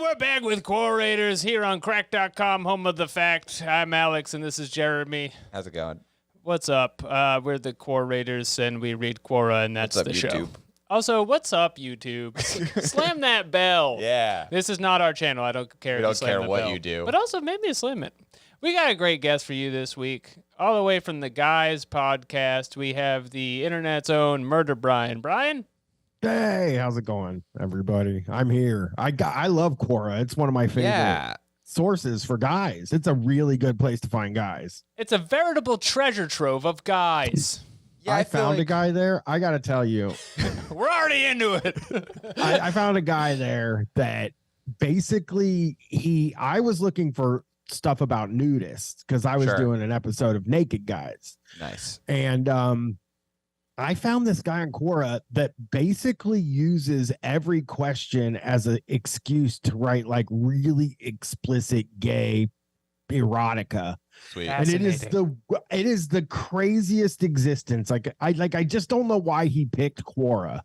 we're back with Quorators here on crack.com, home of the fact. I'm Alex, and this is Jeremy. How's it going? What's up? We're the Quorators, and we read Quora, and that's the YouTube? show. Also, what's up, YouTube? Slam that bell. Yeah. This is not our channel. I don't care. We don't care what you do. But also, maybe slam it. We got a great guest for you this week. All the way from the Guys podcast, we have the internet's own Murder Bryan. Bryan? Hey, how's it going, everybody? I'm here. I love Quora. It's one of my favorite sources for guys. It's a really good place to find guys. It's a veritable treasure trove of guys. Yeah, I found a guy there. I got to tell you. We're already into it. I found a guy there that basically I was looking for stuff about nudists because I was doing an episode of Naked Guys. Nice. And I found this guy on Quora that basically uses every question as an excuse to write like really explicit gay erotica. Sweet. And it is the craziest existence. I just don't know why he picked Quora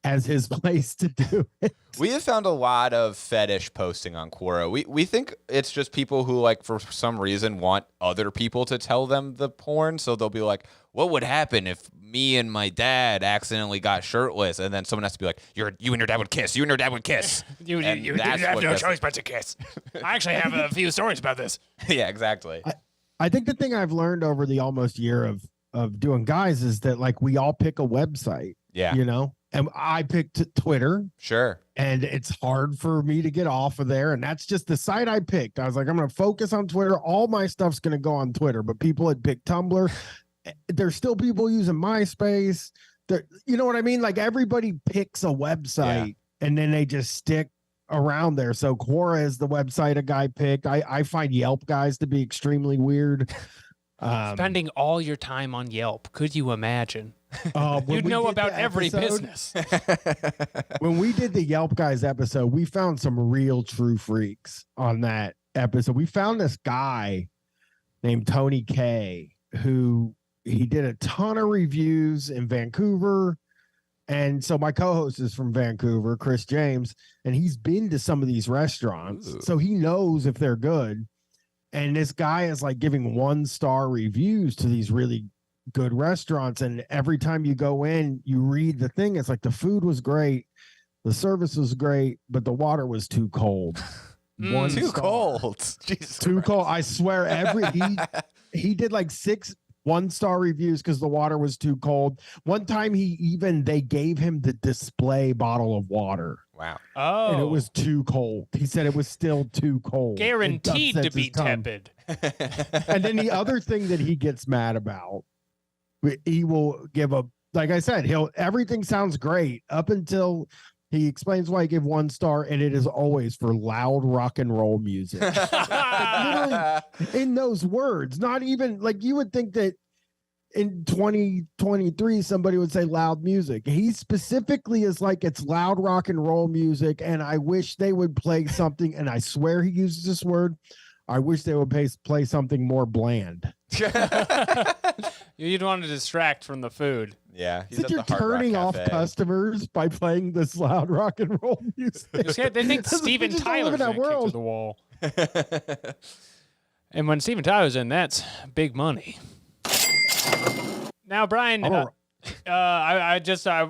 as his place to do it. We have found a lot of fetish posting on Quora. We think it's just people who, like, for some reason want other people to tell them the porn. So they'll be like, what would happen if me and my dad accidentally got shirtless? And then someone has to be like, you and your dad would kiss. You and your dad would kiss. you have no choice but to kiss. I actually have a few stories about this. Yeah, exactly. I think the thing I've learned over the almost year of doing guys is that, like, we all pick a website. Yeah. You know? And I picked Twitter. Sure. And it's hard for me to get off of there. And that's just the site I picked. I was like, I'm going to focus on Twitter. All my stuff's going to go on Twitter. But people had picked Tumblr. There's still people using MySpace. You know what I mean? Like, everybody picks a website and then they just stick around there. So Quora is the website a guy picked. I find Yelp guys to be extremely weird. Spending all your time on Yelp. Could you imagine? You'd know about every business. When we did the Yelp guys episode, we found some real true freaks on that episode. We found this guy named Tony K, who he did a ton of reviews in Vancouver. And so my co-host is from Vancouver, Chris James, and he's been to some of these restaurants. Ooh. So he knows if they're good. And this guy is like giving 1-star reviews to these really good restaurants. And every time you go in, you read the thing. It's like the food was great. The service was great, but the water was too cold. Too cold. Jesus too Christ. Cold. I swear he did like 6 1-star reviews because the water was too cold. One time they gave him the display bottle of water. Wow. Oh. And it was too cold. He said it was still too cold. Guaranteed to be tepid. And then the other thing that he gets mad about, he will give like I said, everything sounds great up until he explains why he gave 1 star, and it is always for loud rock and roll music. Literally in those words, not even like you would think that in 2023 somebody would say loud music. He specifically is like, it's loud rock and roll music, and I wish they would play something, and I swear he uses this word, I wish they would play something more bland. You'd want to distract from the food. Yeah. He's you're turning off customers by playing this loud rock and roll music. They think Steven Tyler's in that to the wall. And when Steven Tyler's in, that's big money. Now, Bryan, I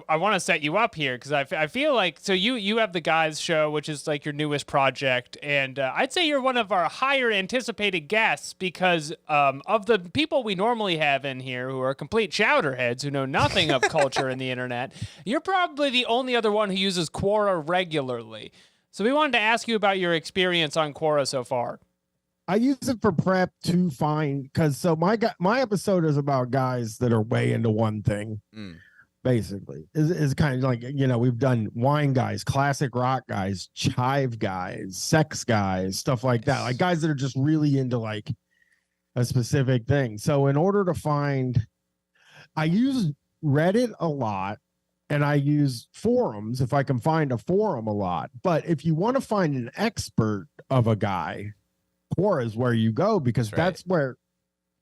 want to set you up here because I feel like, so you have the Guys show, which is like your newest project, and I'd say you're one of our higher anticipated guests because of the people we normally have in here who are complete chowderheads who know nothing of culture and the internet. You're probably the only other one who uses Quora regularly. So we wanted to ask you about your experience on Quora so far. I use it for prep to find, because so my episode is about guys that are way into one thing, basically. Is kind of like, you know, we've done wine guys, classic rock guys, chive guys, sex guys, stuff like that. Like guys that are just really into like a specific thing. So in order to find, I use Reddit a lot, and I use forums if I can find a forum a lot. But if you want to find an expert of a guy, Quora is where you go, because that's where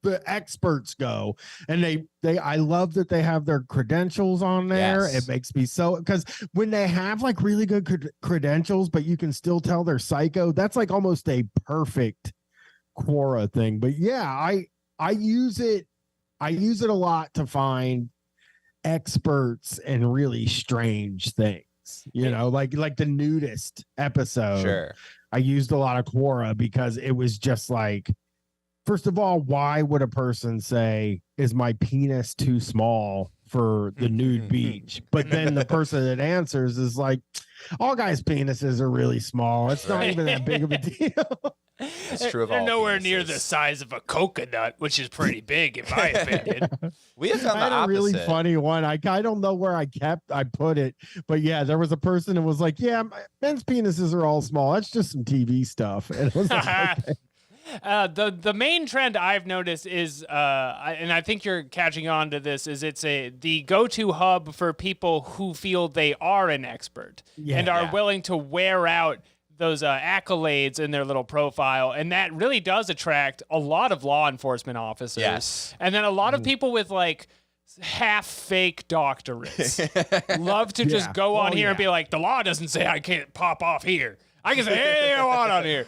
the experts go, and they I love that they have their credentials on there. Yes. It makes me so, because when they have like really good credentials, but you can still tell they're psycho, that's like almost a perfect Quora thing. But yeah, I use it a lot to find experts and really strange things, you know, like the nudist episode. Sure. I used a lot of Quora because it was just like, first of all, why would a person say, is my penis too small for the nude beach? But then the person that answers is like, all guys' penises are really small. It's not even that big of a deal. It's true of They're all nowhere penises. near the size of a coconut, which is pretty big in my opinion. We have found I had the a really opposite. funny one. I don't know where I put it, but yeah, there was a person that was like, yeah, men's penises are all small. That's just some TV stuff. And it was like, okay. The main trend I've noticed is, and I think you're catching on to this, is it's the go-to hub for people who feel they are an expert and are willing to wear out those accolades in their little profile, and that really does attract a lot of law enforcement officers. Yes. And then a lot of people with like half fake doctorates love to just go on here and be like, the law doesn't say I can't pop off here. I can say anything I want on here.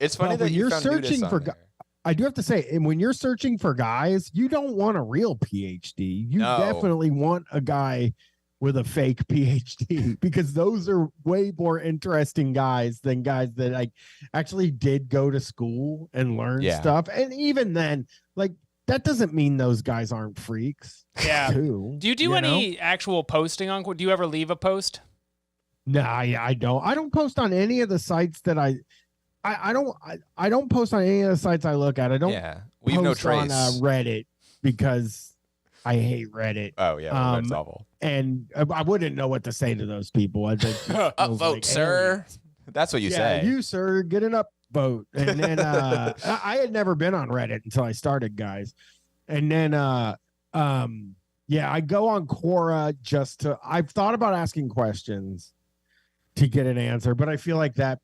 It's funny that when you're found searching nudists for on there. I do have to say, and when you're searching for guys, you don't want a real PhD. You No. definitely want a guy with a fake PhD, because those are way more interesting guys than guys that like actually did go to school and learn stuff. And even then, like, that doesn't mean those guys aren't freaks. Yeah. Too, Do you do any actual posting on? Do you ever leave a post? No, I don't. I don't post on any of the sites that I don't post on any of the sites I look at. I don't. Yeah, we have no post on trace. Reddit because I hate Reddit. Oh yeah, it's awful. And I wouldn't know what to say to those people. I think Upvote, sir. That's what you say. You sir, get an upvote. And then I had never been on Reddit until I started, guys. And then I go on Quora just to. I've thought about asking questions to get an answer, but I feel like that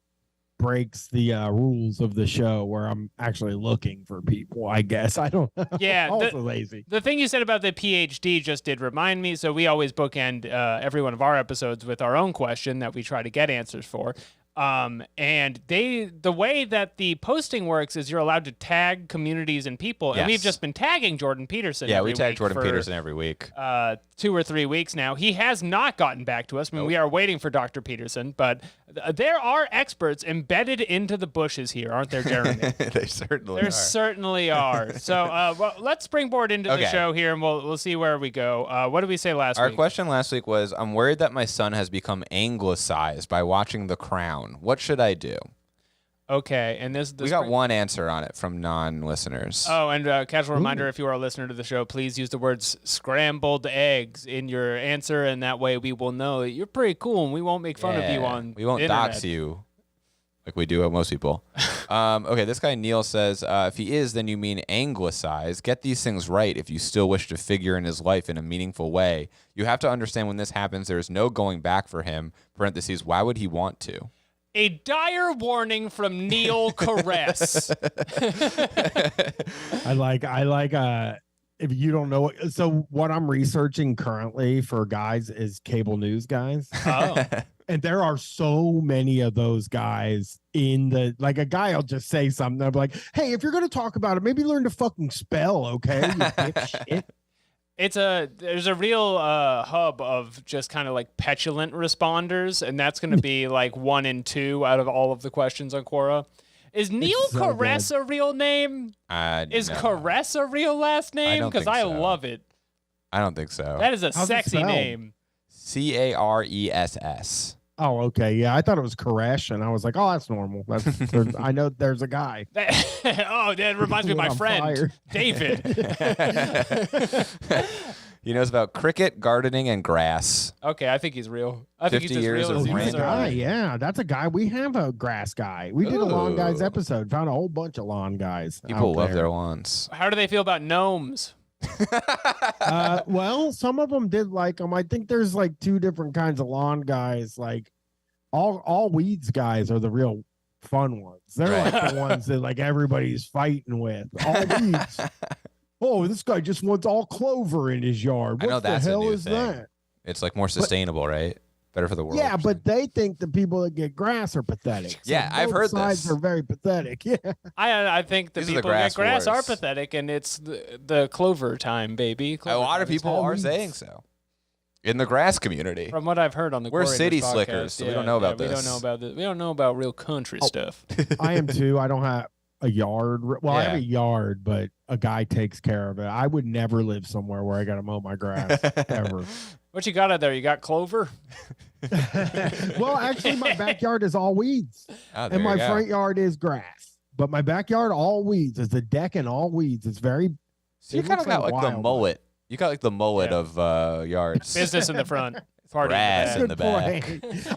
breaks the rules of the show where I'm actually looking for people, I guess. I don't know. Yeah. Also lazy. The thing you said about the PhD just did remind me. So we always bookend every one of our episodes with our own question that we try to get answers for. And the way that the posting works is you're allowed to tag communities and people. And we've just been tagging Jordan Peterson. Yeah, we tag Jordan Peterson every week. 2 or 3 weeks now. He has not gotten back to us. I mean, we are waiting for Dr. Peterson, but there are experts embedded into the bushes here, aren't there, Jeremy? They certainly There are. certainly are. So well, let's springboard into the show here, and we'll see where we go. What did we say last Our week? question last week was, I'm worried that my son has become anglicized by watching The Crown. What should I do? Okay, and this We got one answer on it from non-listeners. Oh, and casual reminder, if you are a listener to the show, please use the words scrambled eggs in your answer, and that way we will know that you're pretty cool, and we won't make fun of you on We won't the dox internet. you like we do of most people. Okay, this guy Neil says, if he is, then you mean anglicized. Get these things right if you still wish to figure in his life in a meaningful way. You have to understand when this happens, there is no going back for him. Parentheses, why would he want to? A dire warning from Neil Caress. I like if you don't know so what I'm researching currently for guys is cable news guys. Oh. And there are so many of those guys in the, like, a guy will just say something. I'm like, hey, if you're going to talk about it, maybe learn to fucking spell, okay? You dipshit. There's a real hub of just kind of like petulant responders, and that's going to be like 1 and 2 out of all of the questions on Quora. Is Neil so Caress a real name? Is No. Caress a real last name? don't Because think I so. love it. I don't think so. That is a How's it sexy spelled? name. Caress. Oh, okay. Yeah, I thought it was Koresh, and I was like, oh, that's normal. I know there's a guy. Oh, that reminds me of my On friend, fire. David. He knows about cricket, gardening, and grass. Okay, I think he's real. I think he's 50 as years real of as He's you a random- guy. deserve. Yeah, that's a guy. We have a grass guy. We did a lawn guys Ooh. episode. Found a whole bunch of lawn guys. People out love there. their lawns. How do they feel about gnomes? Well, some of them did like them. I think there's like 2 different kinds of lawn guys. Like all weeds guys are the real fun ones. They're like the ones that like everybody's fighting with. All weeds. Oh, this guy just wants all clover in his yard. What the hell is that? It's like more sustainable, right? Better for the world. Yeah, but they think the people that get grass are pathetic. So yeah, I've heard sides this. are very pathetic. Yeah, I think the people that get grass are pathetic, and it's the clover time, baby. Clover a lot of time people are saying so. In the grass community. From what I've heard on the We're Quorators city podcast, slickers, so we don't know about this. We don't know about this. We don't know about real country stuff. I am too. I don't have a yard. Well, I have a yard, but a guy takes care of it. I would never live somewhere where I got to mow my grass ever. What you got out there? You got clover? Well, actually, my backyard is all weeds, and my front yard is grass. But my backyard, all weeds. It's a deck and all weeds. It's very. So you kind of got like the mullet. You got like the mullet of yards. Business in the front, party grass in the back.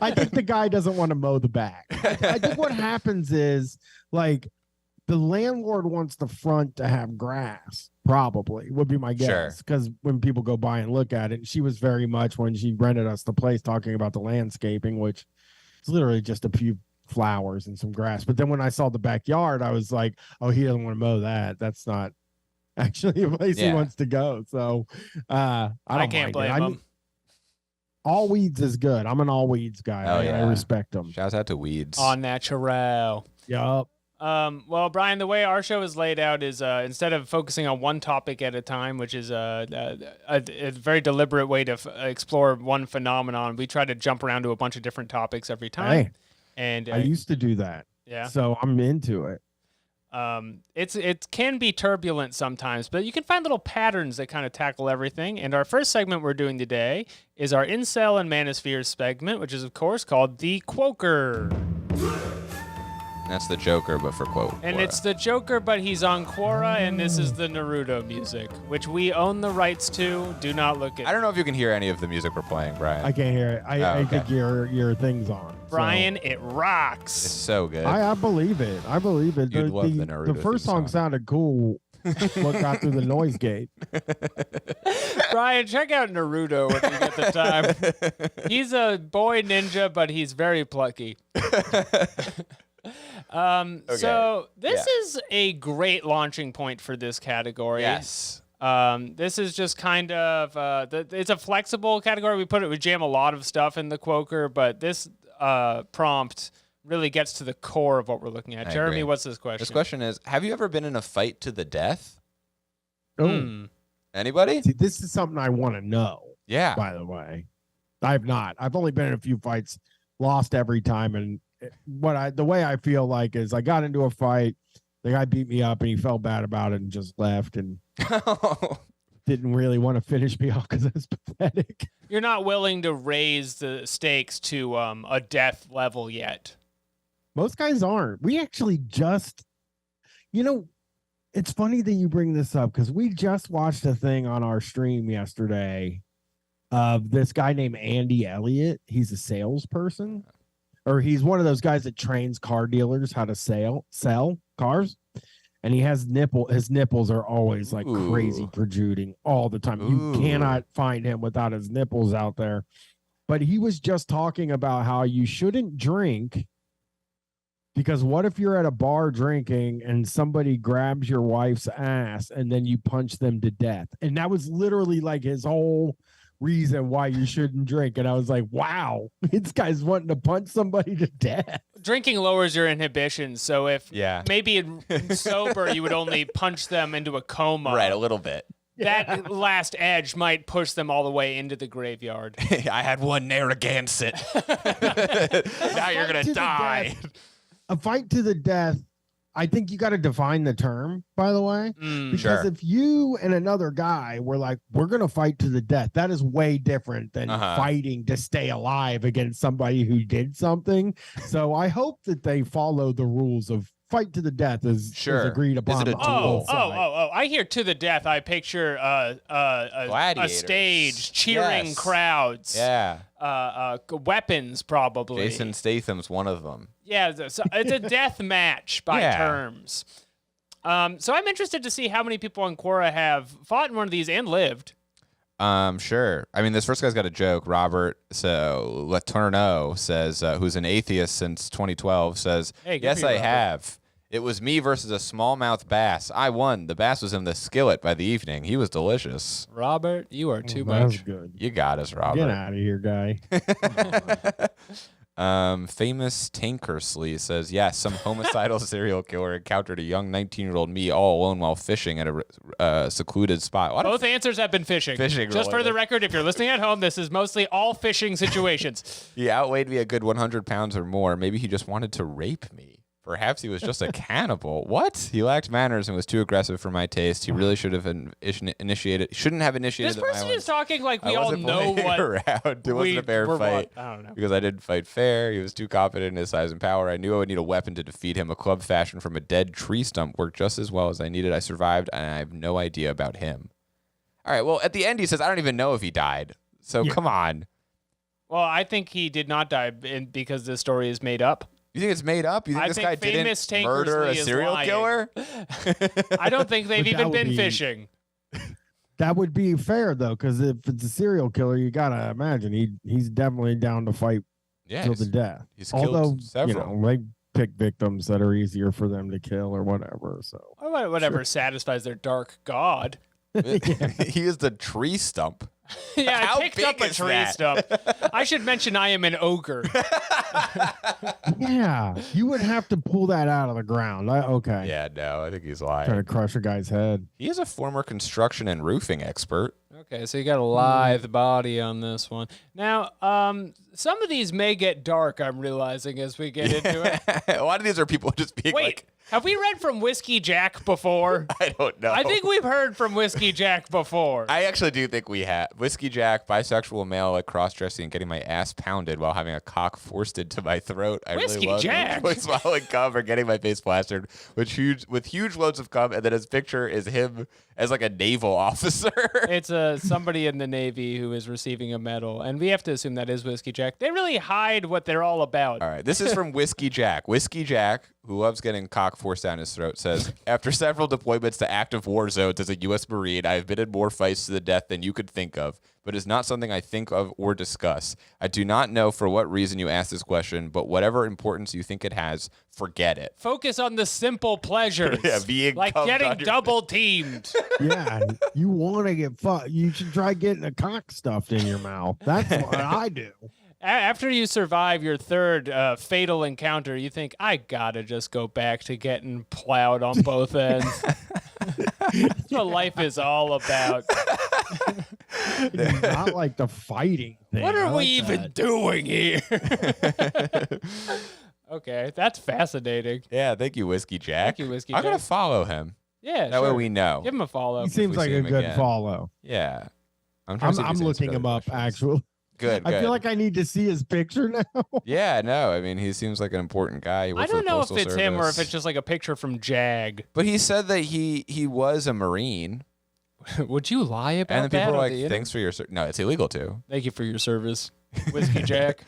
I think the guy doesn't want to mow the back. I think what happens is like the landlord wants the front to have grass. Probably would be my guess, because when people go by and look at it, she was very much when she rented us the place talking about the landscaping, which is literally just a few flowers and some grass. But then when I saw the backyard, I was like, oh, he doesn't want to mow that. That's not actually a place he wants to go. So I can't blame him. All weeds is good. I'm an all weeds guy. I respect them. Shouts out to weeds. All natural. Yup. Well, Brian, the way our show is laid out is instead of focusing on one topic at a time, which is a very deliberate way to explore one phenomenon, we try to jump around to a bunch of different topics every time. Hey, and I used to do that. Yeah. So I'm into it. It can be turbulent sometimes, but you can find little patterns that kind of tackle everything. And our first segment we're doing today is our Incel and Manosphere segment, which is, of course, called the Quoker. That's the Joker, but for Quora. And it's the Joker, but he's on Quora, and this is the Naruto music, which we own the rights to. Do not look at. I don't know if you can hear any of the music we're playing, Brian. I can't hear it. I think your thing's on. Brian, it rocks. It's so good. I believe it. I believe it. You'd love the Naruto The first song sounded cool. What got through the noise gate? Brian, check out Naruto when you get the time. He's a boy ninja, but he's very plucky. So this is a great launching point for this category. Yes. This is just kind of it's a flexible category. We jam a lot of stuff in the Quoker, but this prompt really gets to the core of what we're looking at. Jeremy, agree. what's this question? This question is: have you ever been in a fight to the death? Oh, anybody? See, this is something I want to know. Yeah. By the way, I have not. I've only been in a few fights, lost every time, and the way I feel like is I got into a fight, the guy beat me up and he felt bad about it and just left and didn't really want to finish me off because it was pathetic. You're not willing to raise the stakes to a death level yet. Most guys aren't. We actually just, it's funny that you bring this up because we just watched a thing on our stream yesterday of this guy named Andy Elliott. He's a salesperson. Or he's one of those guys that trains car dealers how to sell cars. And he has his nipples are always like crazy protruding all the time. You cannot find him without his nipples out there. But he was just talking about how you shouldn't drink because what if you're at a bar drinking and somebody grabs your wife's ass and then you punch them to death? And that was literally like his whole reason why you shouldn't drink. And I was like, wow, this guy's wanting to punch somebody to death. Drinking lowers your inhibitions, so if maybe in sober you would only punch them into a coma, right? A little bit. That last edge might push them all the way into the graveyard. I had one Narragansett. Now you're gonna die. A fight to the death. I think you got to define the term, by the way, because if you and another guy were like, we're going to fight to the death, that is way different than fighting to stay alive against somebody who did something. So I hope that they follow the rules of fight to the death is agreed upon. Is it a duel? I hear to the death. I picture a stage cheering crowds. Yeah. Weapons, probably. Jason Statham's one of them. Yeah, so it's a death match by terms. So I'm interested to see how many people on Quora have fought in one of these and lived. Sure. I mean, this first guy's got a joke. Robert Letourneau says, who's an atheist since 2012, says, Hey, good yes, for you, I Robert. have. It was me versus a smallmouth bass. I won. The bass was in the skillet by the evening. He was delicious. Robert, you are too That's much. good. You got us, Robert. Get out of here, guy. Famous Tankersley says, yes, some homicidal serial killer encountered a young 19-year-old me all alone while fishing at a secluded spot. What Both answers have been fishing. Just for the related. record, if you're listening at home, this is mostly all fishing situations. He outweighed me a good 100 pounds or more. Maybe he just wanted to rape me. Perhaps he was just a cannibal. What? He lacked manners and was too aggressive for my taste. He really should have initiated. Shouldn't have initiated This the person violence. is talking like we I all wasn't know playing what. around. It wasn't a fair we're fight. I don't know. Because I didn't fight fair. He was too confident in his size and power. I knew I would need a weapon to defeat him. A club fashioned from a dead tree stump worked just as well as I needed. I survived, and I have no idea about him. All right. Well, at the end, he says, I don't even know if he died. So Yeah. come on. Well, I think he did not die because this story is made up. You think it's made up? You think I this think guy famous didn't murder a Tankersley is serial lying. killer? I don't think they've But that even would been be- fishing. That would be fair though, because if it's a serial killer, you gotta imagine he's definitely down to fight Yeah. till the death. he's killed Although several. they pick victims that are easier for them to kill or whatever. So Or whatever satisfies their dark god. He is the tree stump. Yeah, How I picked up big a is tree that? stump. I should mention I am an ogre. yeah, you would have to pull that out of the ground. Okay. Yeah, no, I think he's Trying to lying. crush a guy's head. He is a former construction and roofing expert. Okay, so you got a lithe body on this one. Now, some of these may get dark, I'm realizing, as we get into it. A lot of these are people just being Wait, like, have we read from Whiskey Jack before? I don't know. I think we've heard from Whiskey Jack before. I actually do think we have. Whiskey Jack, bisexual male, like cross-dressing and getting my ass pounded while having a cock forced into my throat. I Whiskey really love Jack? it. Swallowing cum or getting my face plastered with huge loads of cum, and then his picture is him as like a naval officer. It's somebody in the Navy who is receiving a medal, and we have to assume that is Whiskey Jack. They really hide what they're all about. All right, this is from Whiskey Jack. Whiskey Jack, who loves getting cock forced down his throat, says, after several deployments to active war zones as a U.S. Marine, I have been in more fights to the death than you could think of, but it's not something I think of or discuss. I do not know for what reason you asked this question, but whatever importance you think it has, forget it. Focus on the simple pleasures. Yeah, being like cummed getting on your- double teamed. Yeah, you want to get fucked. You should try getting a cock stuffed in your mouth. That's what I do. After you survive your third fatal encounter, you think, I gotta just go back to getting plowed on both ends. That's what life is all about. It's not like the fighting thing. What I are we like even that. doing here? Okay, that's fascinating. Yeah, thank you, Whiskey Jack. Thank you, Whiskey I'm going Jack. to follow him. Yeah, That sure. way we know. Give him a follow. He seems we like see a him good again. follow. Yeah. I'm trying to see if I'm he's looking answered him other up, questions. actually. Good, I good. feel like I need to see his picture now. Yeah, no, I mean, he seems like an important guy. He I works for don't the know if Postal it's him or if Service. it's just like a picture from Jag. But he said that he was a Marine. Would you lie about And then that? people are on like, the internet? thanks for your No, it's illegal to. Thank you for your service, Whiskey Jack.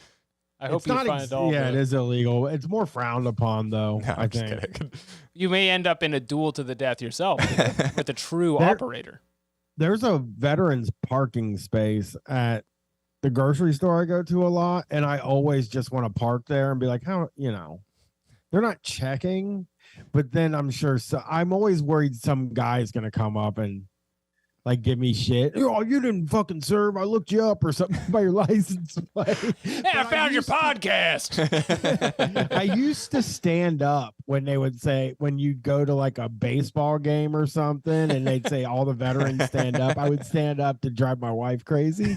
I hope It's you not find all yeah, the- it is illegal. It's more frowned upon, though. No, I I'm just think. kidding. You may end up in a duel to the death yourself with a true There- operator. There's a veterans parking space at the grocery store I go to a lot, and I always just want to park there and be like, how, they're not checking, but then I'm sure. So I'm always worried some guy's gonna come up and like give me shit. Oh, you didn't fucking serve. I looked you up or something by your license plate. Hey, I But found your used to- podcast. I used to stand up when they would say, when you'd go to like a baseball game or something and they'd say all the veterans stand up. I would stand up to drive my wife crazy.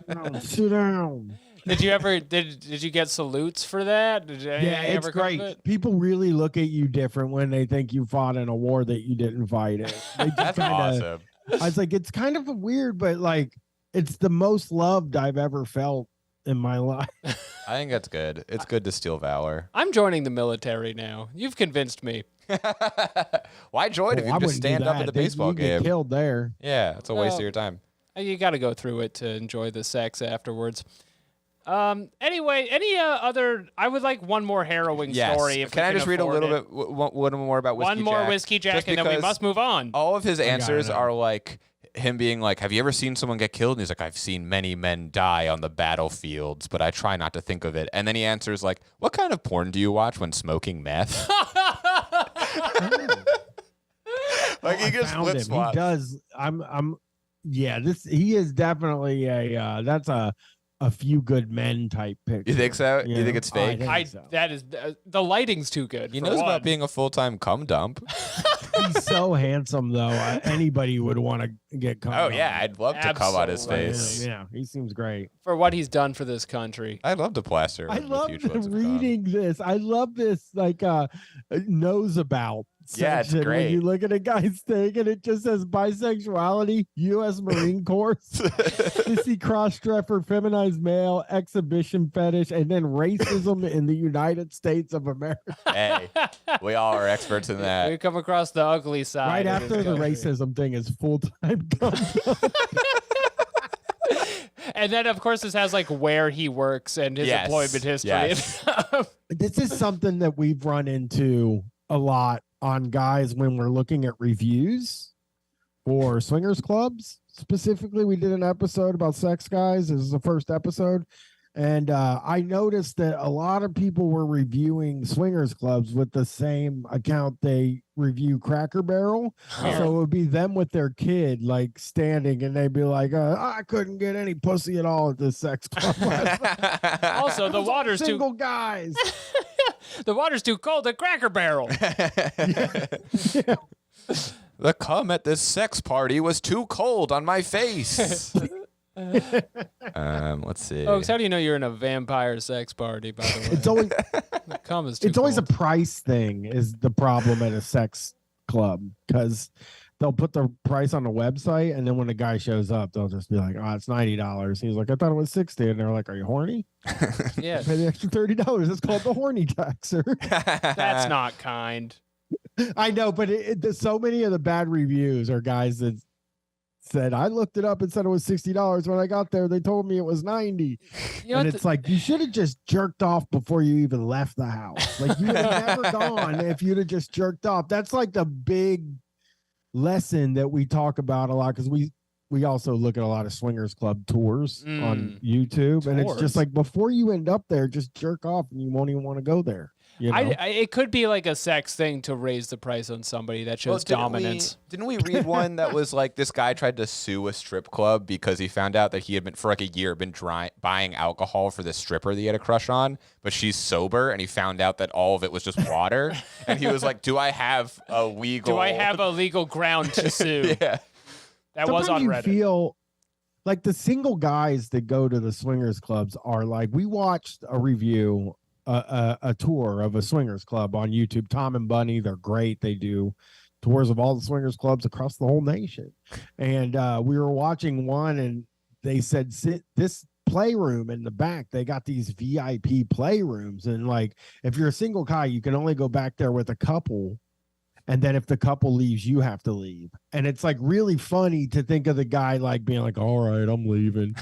No, sit down. Did you ever did you get salutes for that? Did anything Yeah, it's ever come of great. it? People really look at you different when they think you fought in a war that you didn't fight in. They just That's kinda- awesome. I was like, it's kind of weird, but like, it's the most loved I've ever felt in my life. I think that's good. It's good to steal valor. I'm joining the military now. You've convinced me. Why join if Oh, you I can just wouldn't do stand up at that. the They- baseball you get game? killed there. Yeah, it's a waste of Well, your time. You got to go through it to enjoy the sex afterwards. Anyway, any other? I would like one more harrowing Yes. story. If Can we I just read a afford little it. bit one more about Whiskey One more Jack? Whiskey Jack, Just and then we because must move on. All of his answers know. are like him being like, have you ever seen someone get killed? And he's like, I've seen many men die on the battlefields, but I try not to think of it. And then he answers like, what kind of porn do you watch when smoking meth? Like he just flip flops. He does. Yeah, he is definitely that's a few good men type picture. You think so? You think it's fake? That is the lighting's too good. He knows about being a full-time cum dump. He's so handsome, though. Anybody would want to get cum. Oh yeah, I'd love to cum on his face. Yeah, he seems great for what he's done for this country. I'd love to plaster. I love reading this. I love this knows about. Yeah, it's great. When you look at a guy's thing and it just says bisexuality, U.S. Marine Corps, you see cross-dresser, feminized male, exhibition fetish, and then racism in the United States of America. Hey, we all are experts in that. We come across the ugly side. Right after the racism thing is full-time. And then, of course, this has like where he works and his employment history. Yes. This is something that we've run into a lot on guys when we're looking at reviews for swingers clubs. Specifically, we did an episode about sex guys. This is the first episode. And I noticed that a lot of people were reviewing swingers clubs with the same account they review Cracker Barrel. So it would be them with their kid, like standing, and they'd be like, I couldn't get any pussy at all at this sex club. Also, the water's single guys. The water's too cold at Cracker Barrel. Yeah. The cum at this sex party was too cold on my face. Let's see. Folks, how do you know you're in a vampire sex party, by the way? It's always The cum is too it's always a cold. price thing is the problem at a sex club, because they'll put the price on the website, and then when the guy shows up, they'll just be like, it's $90. He's like, I thought it was $60. And they're like, are you horny? Yeah. Pay the extra $30. It's called the horny tax, sir. That's not kind. I know, but so many of the bad reviews are guys that said, I looked it up and said it was $60. When I got there, they told me it was $90. And it's like, you should have just jerked off before you even left the house. Like, you would have never gone if you'd have just jerked off. That's like the big lesson that we talk about a lot, because we also look at a lot of swingers club tours on YouTube. And it's just like, before you end up there, just jerk off and you won't even want to go there. You know? It could be like a sex thing to raise the price on somebody that shows dominance. Didn't we read one that was like this guy tried to sue a strip club because he found out that he had been for like a year buying alcohol for this stripper that he had a crush on, but she's sober, and he found out that all of it was just water, and he was like, "Do I have a legal ground to sue?" Yeah, that was on Reddit. You feel like the single guys that go to the swingers clubs are like, we watched a review. A tour of a swingers club on YouTube. Tom and Bunny, they're great. They do tours of all the swingers clubs across the whole nation. And we were watching one, and they said, this playroom in the back, they got these VIP playrooms. And like, if you're a single guy, you can only go back there with a couple. And then if the couple leaves, you have to leave. And it's like really funny to think of the guy like being like, all right, I'm leaving.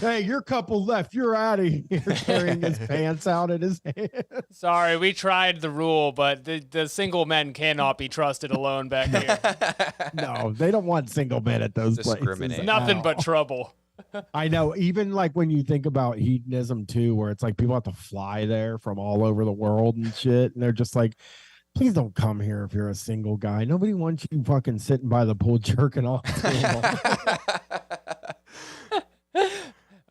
Hey, your couple left. You're out of here. Carrying his pants out in his hand. Sorry, we tried the rule, but the single men cannot be trusted alone back here. No, they don't want single men at those places. Nothing but trouble. I know. Even like when you think about hedonism too, where it's like people have to fly there from all over the world and shit. And they're just like, please don't come here if you're a single guy. Nobody wants you fucking sitting by the pool jerking off.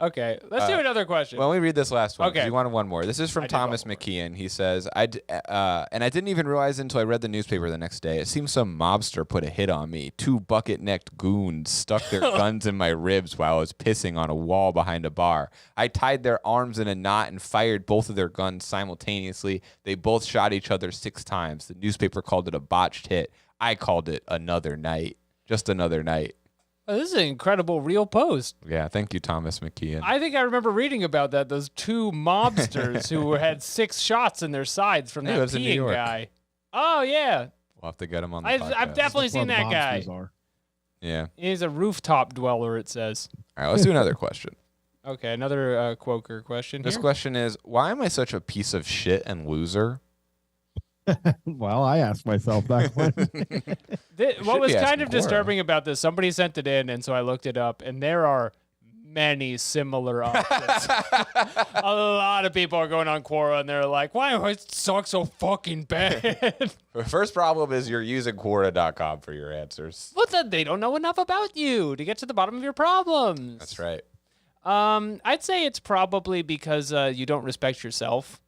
Okay, let's do another question. Well, let me read this last one. Okay. You wanted one more. This is from Thomas McKeon. He says, and I didn't even realize it until I read the newspaper the next day. It seems some mobster put a hit on me. 2 bucket-necked goons stuck their guns in my ribs while I was pissing on a wall behind a bar. I tied their arms in a knot and fired both of their guns simultaneously. They both shot each other 6 times. The newspaper called it a botched hit. I called it another night. Just another night. Oh, this is an incredible real post. Yeah, thank you, Thomas McKeon. I think I remember reading about that. Those 2 mobsters who had 6 shots in their sides from that peeing guy. Oh, yeah. We'll have to get him on the podcast. I've definitely seen that guy. Yeah. He's a rooftop dweller, it says. All right, let's do another question. Okay, another Quoker question This here. question is, why am I such a piece of shit and loser? Well, I asked myself that one. What was be kind asking of Quora. disturbing about this, somebody sent it in, and so I looked it up, and there are many similar options. A lot of people are going on Quora, and they're like, why do I suck so fucking bad? The first problem is you're using Quora.com for your answers. Well, then they don't know enough about you to get to the bottom of your problems. That's right. I'd say it's probably because you don't respect yourself.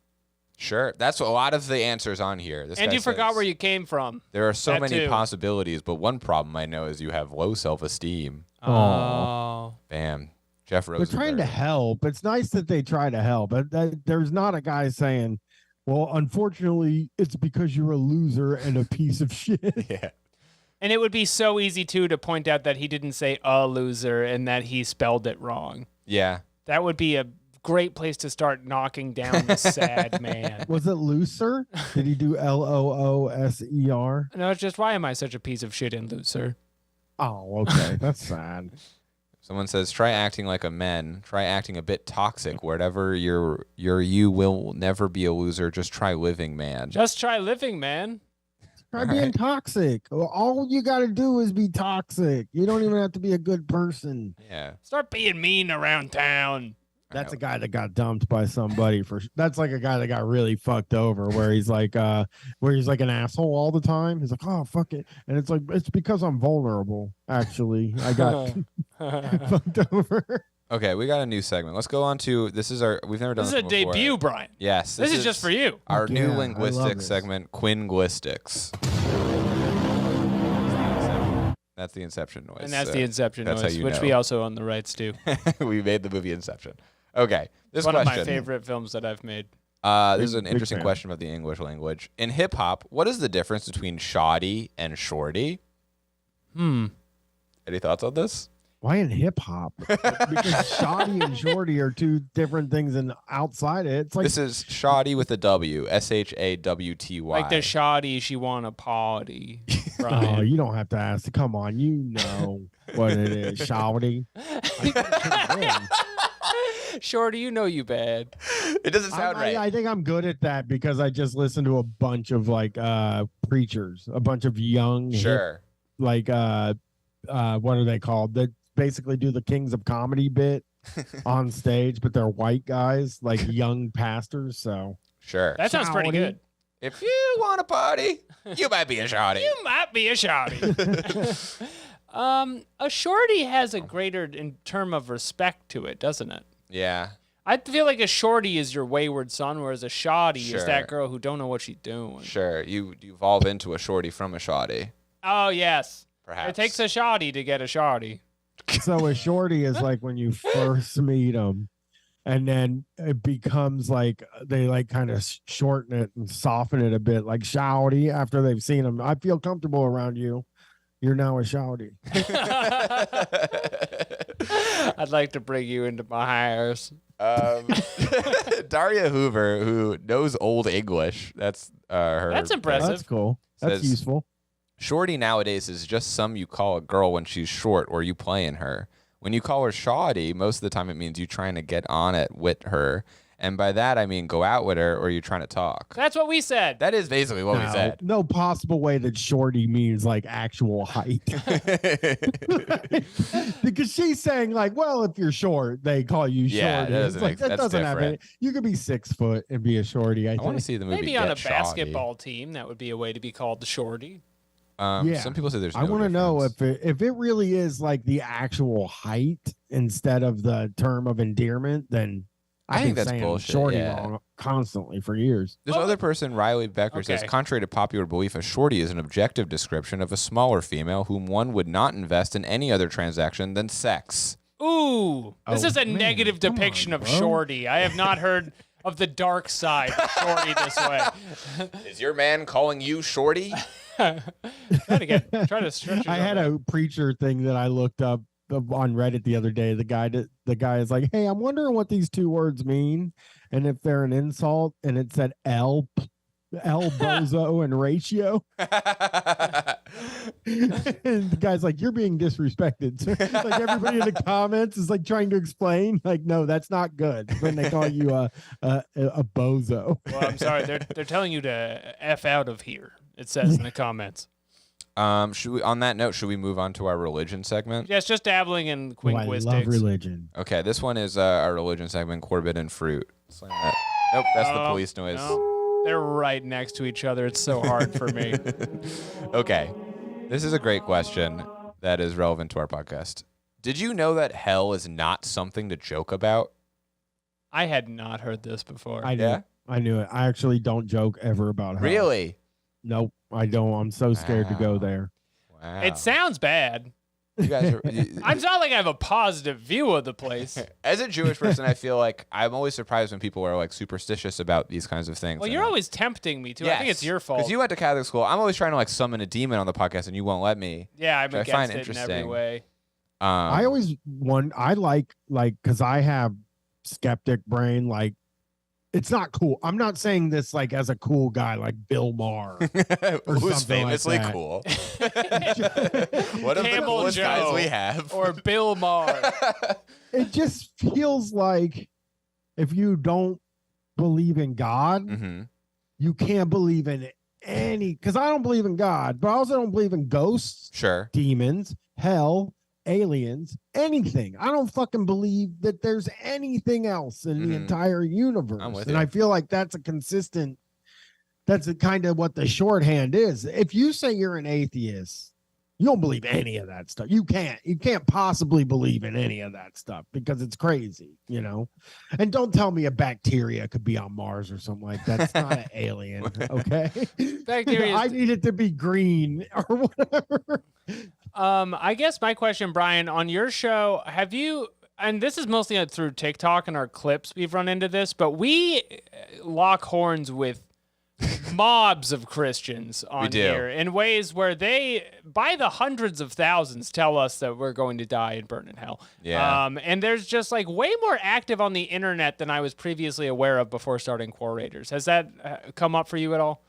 Sure. That's a lot of the answers on here. This And guy you forgot says, where you came from. there are so that many too. possibilities, but one problem I know is you have low self-esteem. Oh. Bam. Jeff They're Rosenberg. trying to help. It's nice that they try to help. But there's not a guy saying, well, unfortunately, it's because you're a loser and a piece of shit. Yeah. And it would be so easy, too, to point out that he didn't say a loser and that he spelled it wrong. Yeah. That would be a great place to start knocking down the sad man. Was it looser? Did he do Looser? No, it's just, why am I such a piece of shit and loser? Oh, okay. That's sad. Someone says, try acting like a man. Try acting a bit toxic. Wherever you will never be a loser. Just try living, man. Just try living, man. Try being toxic. All you got to do is be toxic. You don't even have to be a good person. Yeah. Start being mean around town. That's a guy that got dumped by somebody that's like a guy that got really fucked over where he's like an asshole all the time. He's like, oh fuck it. And it's like, it's because I'm vulnerable. Actually, I got fucked over. Okay, we got a new segment. Let's go on to we've never done This this is a before. debut, Brian. Yes. This is just for you. Our new Yeah, I love linguistics this. segment, Quinglistics. That's the Inception noise. And that's the Inception that's noise, how you which know. we also own the rights to. We made the movie Inception. Okay, this One question. of my favorite films that I've made. This is an Big interesting fan. question about the English language. In hip hop, what is the difference between shawty and shorty? Any thoughts on this? Why in hip hop? Because shawty and shorty are two different things, and outside it, it's like This is shawty with a W, SHAWTY. Like the shoddy, she want a party. oh, Brian. you don't have to ask. Come on, you know what it is, shawty. Shorty, you know you bad. It doesn't sound right. I think I'm good at that because I just listened to a bunch of like preachers, a bunch of young, hip, Sure. like what are they called? That basically do the Kings of Comedy bit on stage, but they're white guys, like young pastors. So Sure. That sounds pretty Shawty. good. If you want a party, you might be a shawty. You might be a shorty. A shorty has a greater in term of respect to it, doesn't it? Yeah. I feel like a shorty is your wayward son, whereas a shoddy Sure. is that girl who don't know what she's doing. Sure. You evolve into a shorty from a shawty. Oh, yes. Perhaps. It takes a shoddy to get a shoddy. so a shorty is like when you first meet them, and then it becomes like they like kind of shorten it and soften it a bit, like shouty. After they've seen them, I feel comfortable around you. You're now a shouty. I'd like to bring you into my house. Daria Hoover, who knows Old English, that's her. That's impressive. That's cool. That's Says- useful. Shorty nowadays is just some you call a girl when she's short or you playing her. When you call her shawty, most of the time it means you trying to get on it with her. And by that, I mean go out with her or you're trying to talk. That's what we said. That is basically what we No, said. no possible way that shorty means like actual height. Because she's saying like, well, if you're short, they call you shorty. Yeah, that It's doesn't like, make- that that's doesn't happen. different. You could be 6 foot and be a shorty. I I want to think. see the movie. Maybe on a Get Shawty. basketball team, that would be a way to be called the shorty. Yeah. Some people say there's. I want to know if it really is like the actual height instead of the term of endearment, then I I've think been that's saying bullshit, shorty yeah. wrong constantly for years. This Well, other person, Riley Becker, says, okay. contrary to popular belief, a shorty is an objective description of a smaller female whom one would not invest in any other transaction than sex. Ooh, this Oh, is a man, negative come depiction on, of bro. shorty. I have not heard of the dark side of shorty this way. Is your man calling you shorty? Try to stretch it. I had a preacher thing that I looked up on Reddit the other day. The guy is like, "Hey, I'm wondering what these two words mean, and if they're an insult." And it said L bozo and ratio. And the guy's like, "You're being disrespected." So, like everybody in the comments is like trying to explain, like, "No, that's not good." When they call you a bozo. Well, I'm sorry. They're telling you to F out of here. It says in the comments. Should we, on that note, should we move on to our religion segment? Yes, just dabbling in Oh, I linguistics. love religion. Okay, this one is our religion segment, Forbidden Fruit. Slam that. Nope, that's the police noise. No, they're right next to each other. It's so hard for me. Okay, this is a great question that is relevant to our podcast. Did you know that hell is not something to joke about? I had not heard this before. I knew it. I actually don't joke ever about hell. Really? Nope, I don't. I'm so scared to go Wow. there. Wow. It sounds bad. You guys are, I'm not like I have a positive view of the place. as a Jewish person, I feel like I'm always surprised when people are like superstitious about these kinds of things. Well, you're always tempting me too. I think it's your fault. Because you went to Catholic school. I'm always trying to like summon a demon on the podcast, and you won't let me. Yeah, I'm which I find against it in every interesting. way. I always I like because I have skeptic brain. Like, it's not cool. I'm not saying this like as a cool guy like Bill Maher. who's something like famously that. cool. One of the Campbell coolest guys Joe we have. or Bill Maher. It just feels like if you don't believe in God, Mm-hmm. you can't believe in any. Because I don't believe in God, but I also don't believe in ghosts, Sure. demons, hell, aliens, anything. I don't fucking believe that there's anything else in the Mhm. entire universe. I'm with and you. I feel like that's a consistent, that's a kind of what the shorthand is. If you say you're an atheist, you don't believe any of that stuff. You can't possibly believe in any of that stuff because it's crazy, you know? And don't tell me a bacteria could be on Mars or something like that. It's not an alien, okay? Bacteria is- I need it to be green or whatever. I guess my question, Brian, on your show, have you, and this is mostly through TikTok and our clips, we've run into this, but we lock horns with mobs of Christians on do. here in ways where they, by the hundreds of thousands, tell us that we're going to die and burn in hell. Yeah. And there's just like way more active on the internet than I was previously aware of before starting Quorators. Has that come up for you at all?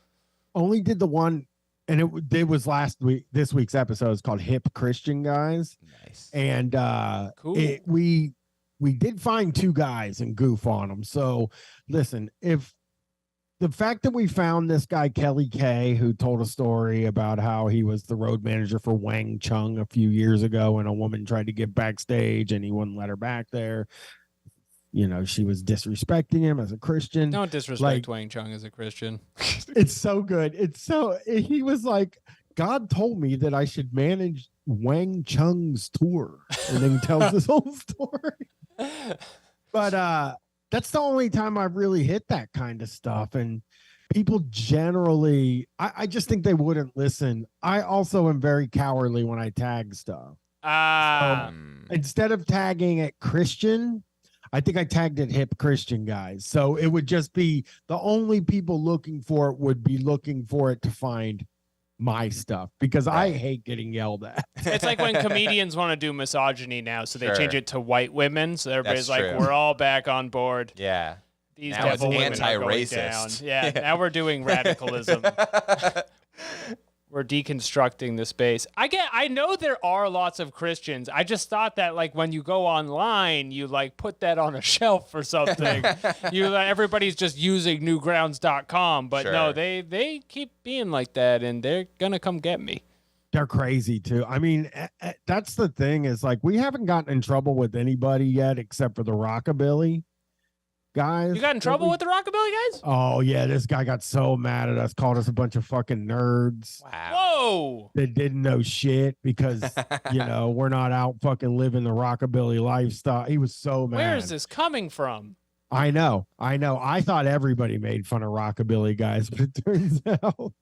Only did the one, and it was last week. This week's episode is called "Hip Christian Guys," Nice. and Cool. we did find two guys and goof on them. So listen, if the fact that we found this guy Kelly K, who told a story about how he was the road manager for Wang Chung a few years ago, and a woman tried to get backstage, and he wouldn't let her back there. You know, she was disrespecting him as a Christian. Don't disrespect Like- Wang Chung as a Christian. It's so good. He was like, God told me that I should manage Wang Chung's tour. And then he tells this whole story. But that's the only time I've really hit that kind of stuff. And people generally, I just think they wouldn't listen. I also am very cowardly when I tag stuff. Instead of tagging it Christian, I think I tagged it Hip Christian Guys. So it would just be the only people looking for it would be looking for it to find my stuff because I hate getting yelled at. It's like when comedians want to do misogyny now, so they Sure. change it to white women. So everybody's That's like, true. we're all back on board. Yeah. These Now it's devil women are going anti-racist. down. Yeah, now we're doing radicalism. We're deconstructing the space. I know there are lots of Christians. I just thought that like when you go online, you like put that on a shelf or something. Everybody's just using newgrounds.com, but no, Sure. they keep being like that, and they're gonna come get me. They're crazy too. I mean, that's the thing is like we haven't gotten in trouble with anybody yet except for the rockabilly guys. You got in trouble with the Rockabilly guys? Oh yeah, this guy got so mad at us, called us a bunch of fucking nerds Wow. Whoa! that didn't know shit because you know we're not out fucking living the rockabilly lifestyle. He was so mad. Where is this coming from? I know. I thought everybody made fun of rockabilly guys, but it turns out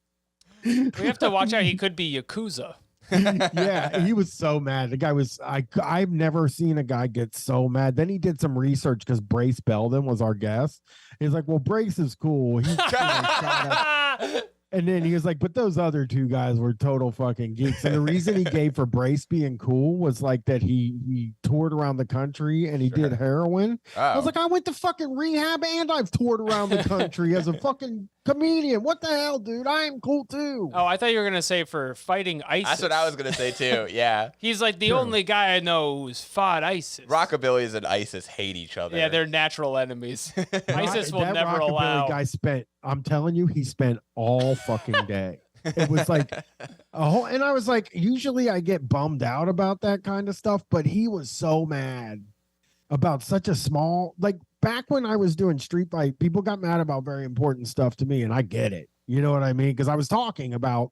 We have to watch out. He could be Yakuza. yeah, he was so mad. The guy was I've never seen a guy get so mad. Then he did some research because Brace Belden was our guest. He's like, well, Brace is cool. He's and then he was like, but those other two guys were total fucking geeks. And the reason he gave for Brace being cool was like that he toured around the country and he did heroin. I was like, I went to fucking rehab and I've toured around the country as a fucking comedian. What the hell, dude? I am cool too. Oh, I thought you were gonna say for fighting ISIS. That's what I was gonna say too. Yeah. He's like the True. only guy I know who's fought ISIS. Rockabilly's and ISIS hate each other. Yeah, they're natural enemies. ISIS will That never Rockabilly allow. guy spent. I'm telling you, he spent all fucking day. It was like a whole, and I was like, usually I get bummed out about that kind of stuff, but he was so mad about such a small, like back when I was doing street fight, people got mad about very important stuff to me, and I get it. You know what I mean? Because I was talking about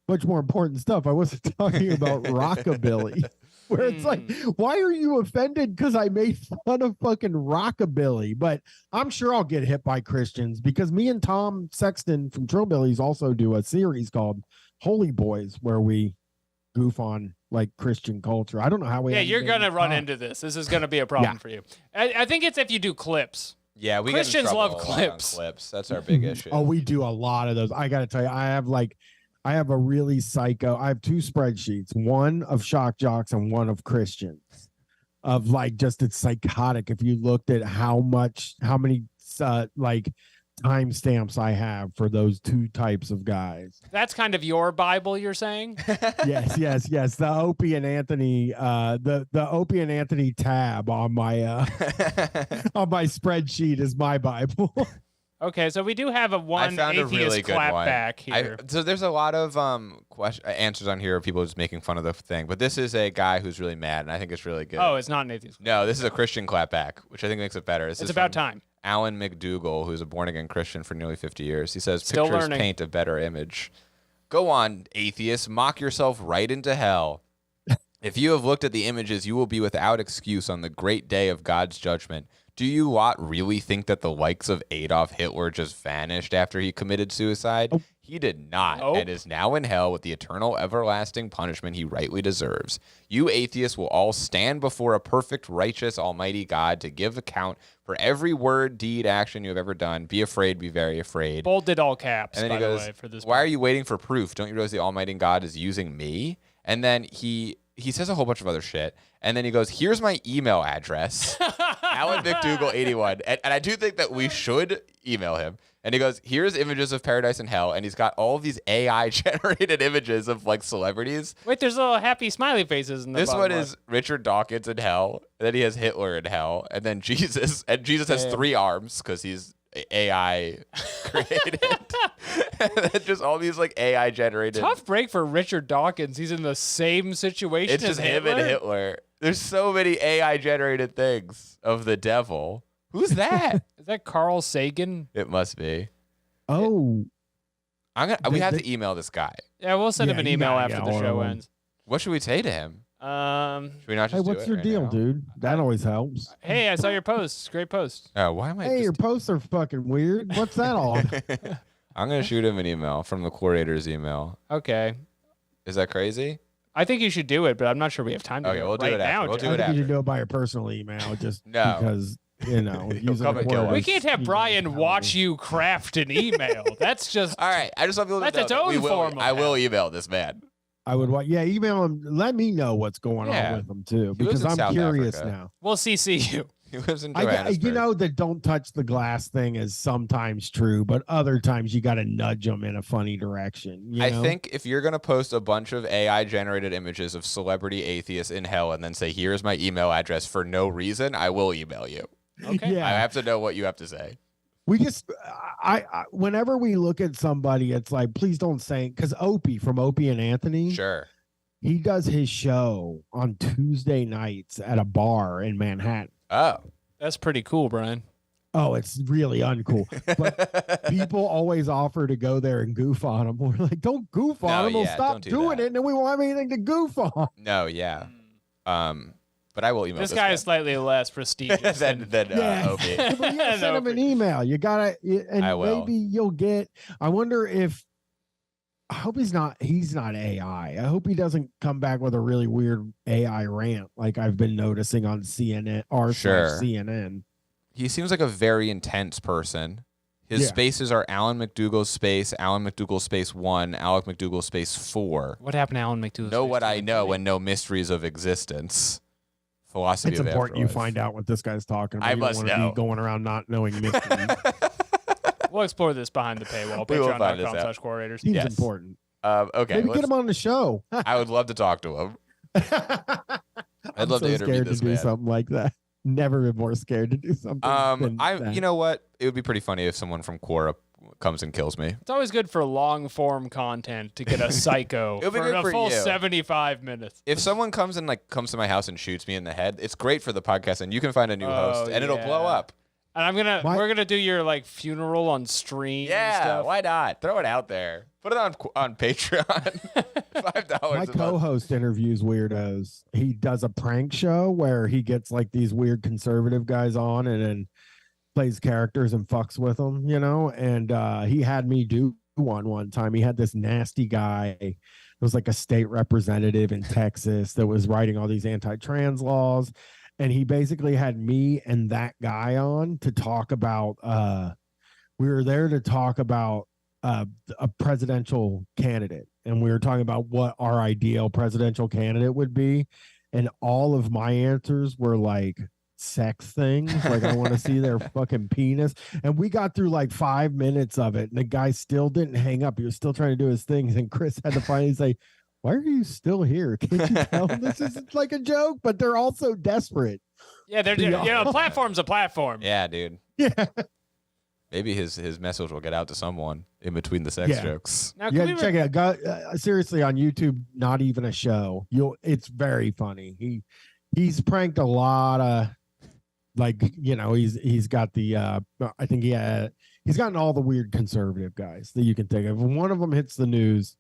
much more important stuff. I wasn't talking about rockabilly. Where it's like, why are you offended because I made fun of fucking rockabilly? But I'm sure I'll get hit by Christians because me and Tom Sexton from Trillbillies also do a series called Holy Boys where we goof on like Christian culture. I don't know how we. Yeah, you're gonna run into this. This is gonna be a problem for you. I think it's if you do clips. Yeah, we Christians get in trouble love a lot on clips. clips. That's our big issue. Oh, we do a lot of those. I got to tell you, I have a really psycho. I have two spreadsheets, one of shock jocks and one of Christians. Of like, just it's psychotic. If you looked at how many like timestamps I have for those two types of guys. That's kind of your Bible, you're saying? Yes. The Opie and Anthony, the Opie and Anthony tab on my on my spreadsheet is my Bible. Okay, so we do have I found a atheist really good clap one. back here. So there's a lot of answers on here of people just making fun of the thing, but this is a guy who's really mad, and I think it's really good. Oh, it's not an atheist. No, this is a Christian clapback, which I think makes it better. This It's is about from time. Alan McDougall, who's a born-again Christian for nearly 50 years. He says, Still pictures learning. paint a better image. Go on, atheist, mock yourself right into hell. If you have looked at the images, you will be without excuse on the great day of God's judgment. Do you lot really think that the likes of Adolf Hitler just vanished after he committed suicide? Nope. He did not, Nope. and is now in hell with the eternal everlasting punishment he rightly deserves. You atheists will all stand before a perfect, righteous, almighty God to give account for every word, deed, action you have ever done. Be afraid, be very afraid. Bolded all caps, And then by he goes, the way, for this. why are you waiting for proof? Don't you realize the almighty God is using me? And then he says a whole bunch of other shit. And then he goes, here's my email address, Alan McDougall 81. And I do think that we should email him. And he goes, here's images of paradise and hell. And he's got all of these AI generated images of like celebrities. Wait, there's little happy smiley faces in the This bottom one left. is Richard Dawkins in hell. And then he has Hitler in hell. And then Jesus. And Jesus has Damn. 3 arms because he's AI created. And then just all these like AI generated. Tough break for Richard Dawkins. He's in the same situation It's as just him Hitler. and Hitler. There's so many AI generated things of the devil. Who's that? Is that Carl Sagan? It must be. Oh, We have to email this guy. Yeah, we'll send him Yeah, an you email gotta after get the one show of 'em. ends. What should we say to him? Should we not hey, just do what's it your right deal, now? dude? That always helps. Hey, I saw your post. Great post. Oh, why am I Hey, your just... posts are fucking weird. What's that all? I'm going to shoot him an email from the Quorators email. Okay. Is that crazy? I think you should do it, but I'm not sure we have time to Okay, do we'll it do right it after. now. We'll Jeff. do I it think you after. should do it by your personal email, just No. because using come a and kill Quora us. We is- can't have Bryan watch you craft an email. That's just All right. I just want people to That's know its that own we will, form of I will hell. email this man. I would want, email him. Let me know what's going Yeah. on with him too, He lives because in I'm South curious Africa. now. we'll CC you. He lives in You Johannesburg. know, the don't touch the glass thing is sometimes true, but other times you got to nudge them in a funny direction. You I know? think if you're going to post a bunch of AI generated images of celebrity atheists in hell and then say, here's my email address for no reason, I will email you. Okay. Yeah. I have to know what you have to say. We just, I whenever we look at somebody, it's like, please don't say, because Opie from Opie and Anthony, Sure. he does his show on Tuesday nights at a bar in Manhattan. Oh. That's pretty cool, Bryan. Oh, it's really uncool. But people always offer to go there and goof on him. We're like, don't goof on No, him. We'll yeah, stop don't do doing that. it, and then we won't have anything to goof on. No, yeah. But I will email This guy is slightly less prestigious. than Opie. But you gotta send him an email. You gotta, and I will. maybe you'll get. I wonder if. I hope he's not AI. I hope he doesn't come back with a really weird AI rant like I've been noticing on CNN or Sure. CNN. He seems like a very intense person. His Yeah. spaces are Alan McDougall space, Alan McDougall space 1, Alec McDougall space 4. What happened to Alan McDougall? Know what I know and know mysteries of existence. Philosophy It's of important you afterlife. find out what this guy's talking about. I You don't must wanna know. be going around not knowing mysteries. We'll explore this behind the paywall. We will find this out. Patreon.com/Quorators. Seems Yes. important. Okay. Maybe get him on the show. I would love to talk to him. I'd love to interview scared this to do man. something like that. Never been more scared to do something. than that. You know what? It would be pretty funny if someone from Quora comes and kills me. It's always good for long form content to get a psycho It'll be for good a for full you. 75 minutes. If someone comes to my house and shoots me in the head, it's great for the podcast, and you can find a new host, and it'll blow yeah. up. And we're gonna do your like funeral on stream. and Yeah, stuff. why not? Throw it out there. Put it on Patreon. $5. My a month. co-host interviews weirdos. He does a prank show where he gets like these weird conservative guys on and then plays characters and fucks with them, you know. And he had me do one time. He had this nasty guy. It was like a state representative in Texas that was writing all these anti-trans laws. And he basically had me and that guy on to talk about we were there to talk about a presidential candidate, and we were talking about what our ideal presidential candidate would be, and all of my answers were like sex things, like I want to see their fucking penis, and we got through like 5 minutes of it, and the guy still didn't hang up. He was still trying to do his things, and Chris had to finally say, why are you still here? Can't you tell this isn't like a joke? But they're all so desperate. Yeah, a platform's a platform. Yeah, dude. Yeah. Maybe his message will get out to someone in between the sex Yeah. jokes. Now, You can gotta we check it out. Seriously, on YouTube, not even a show. It's very funny. He's pranked a lot of, like, you know, he's got the I think he's gotten all the weird conservative guys that you can think of. When one of them hits the news,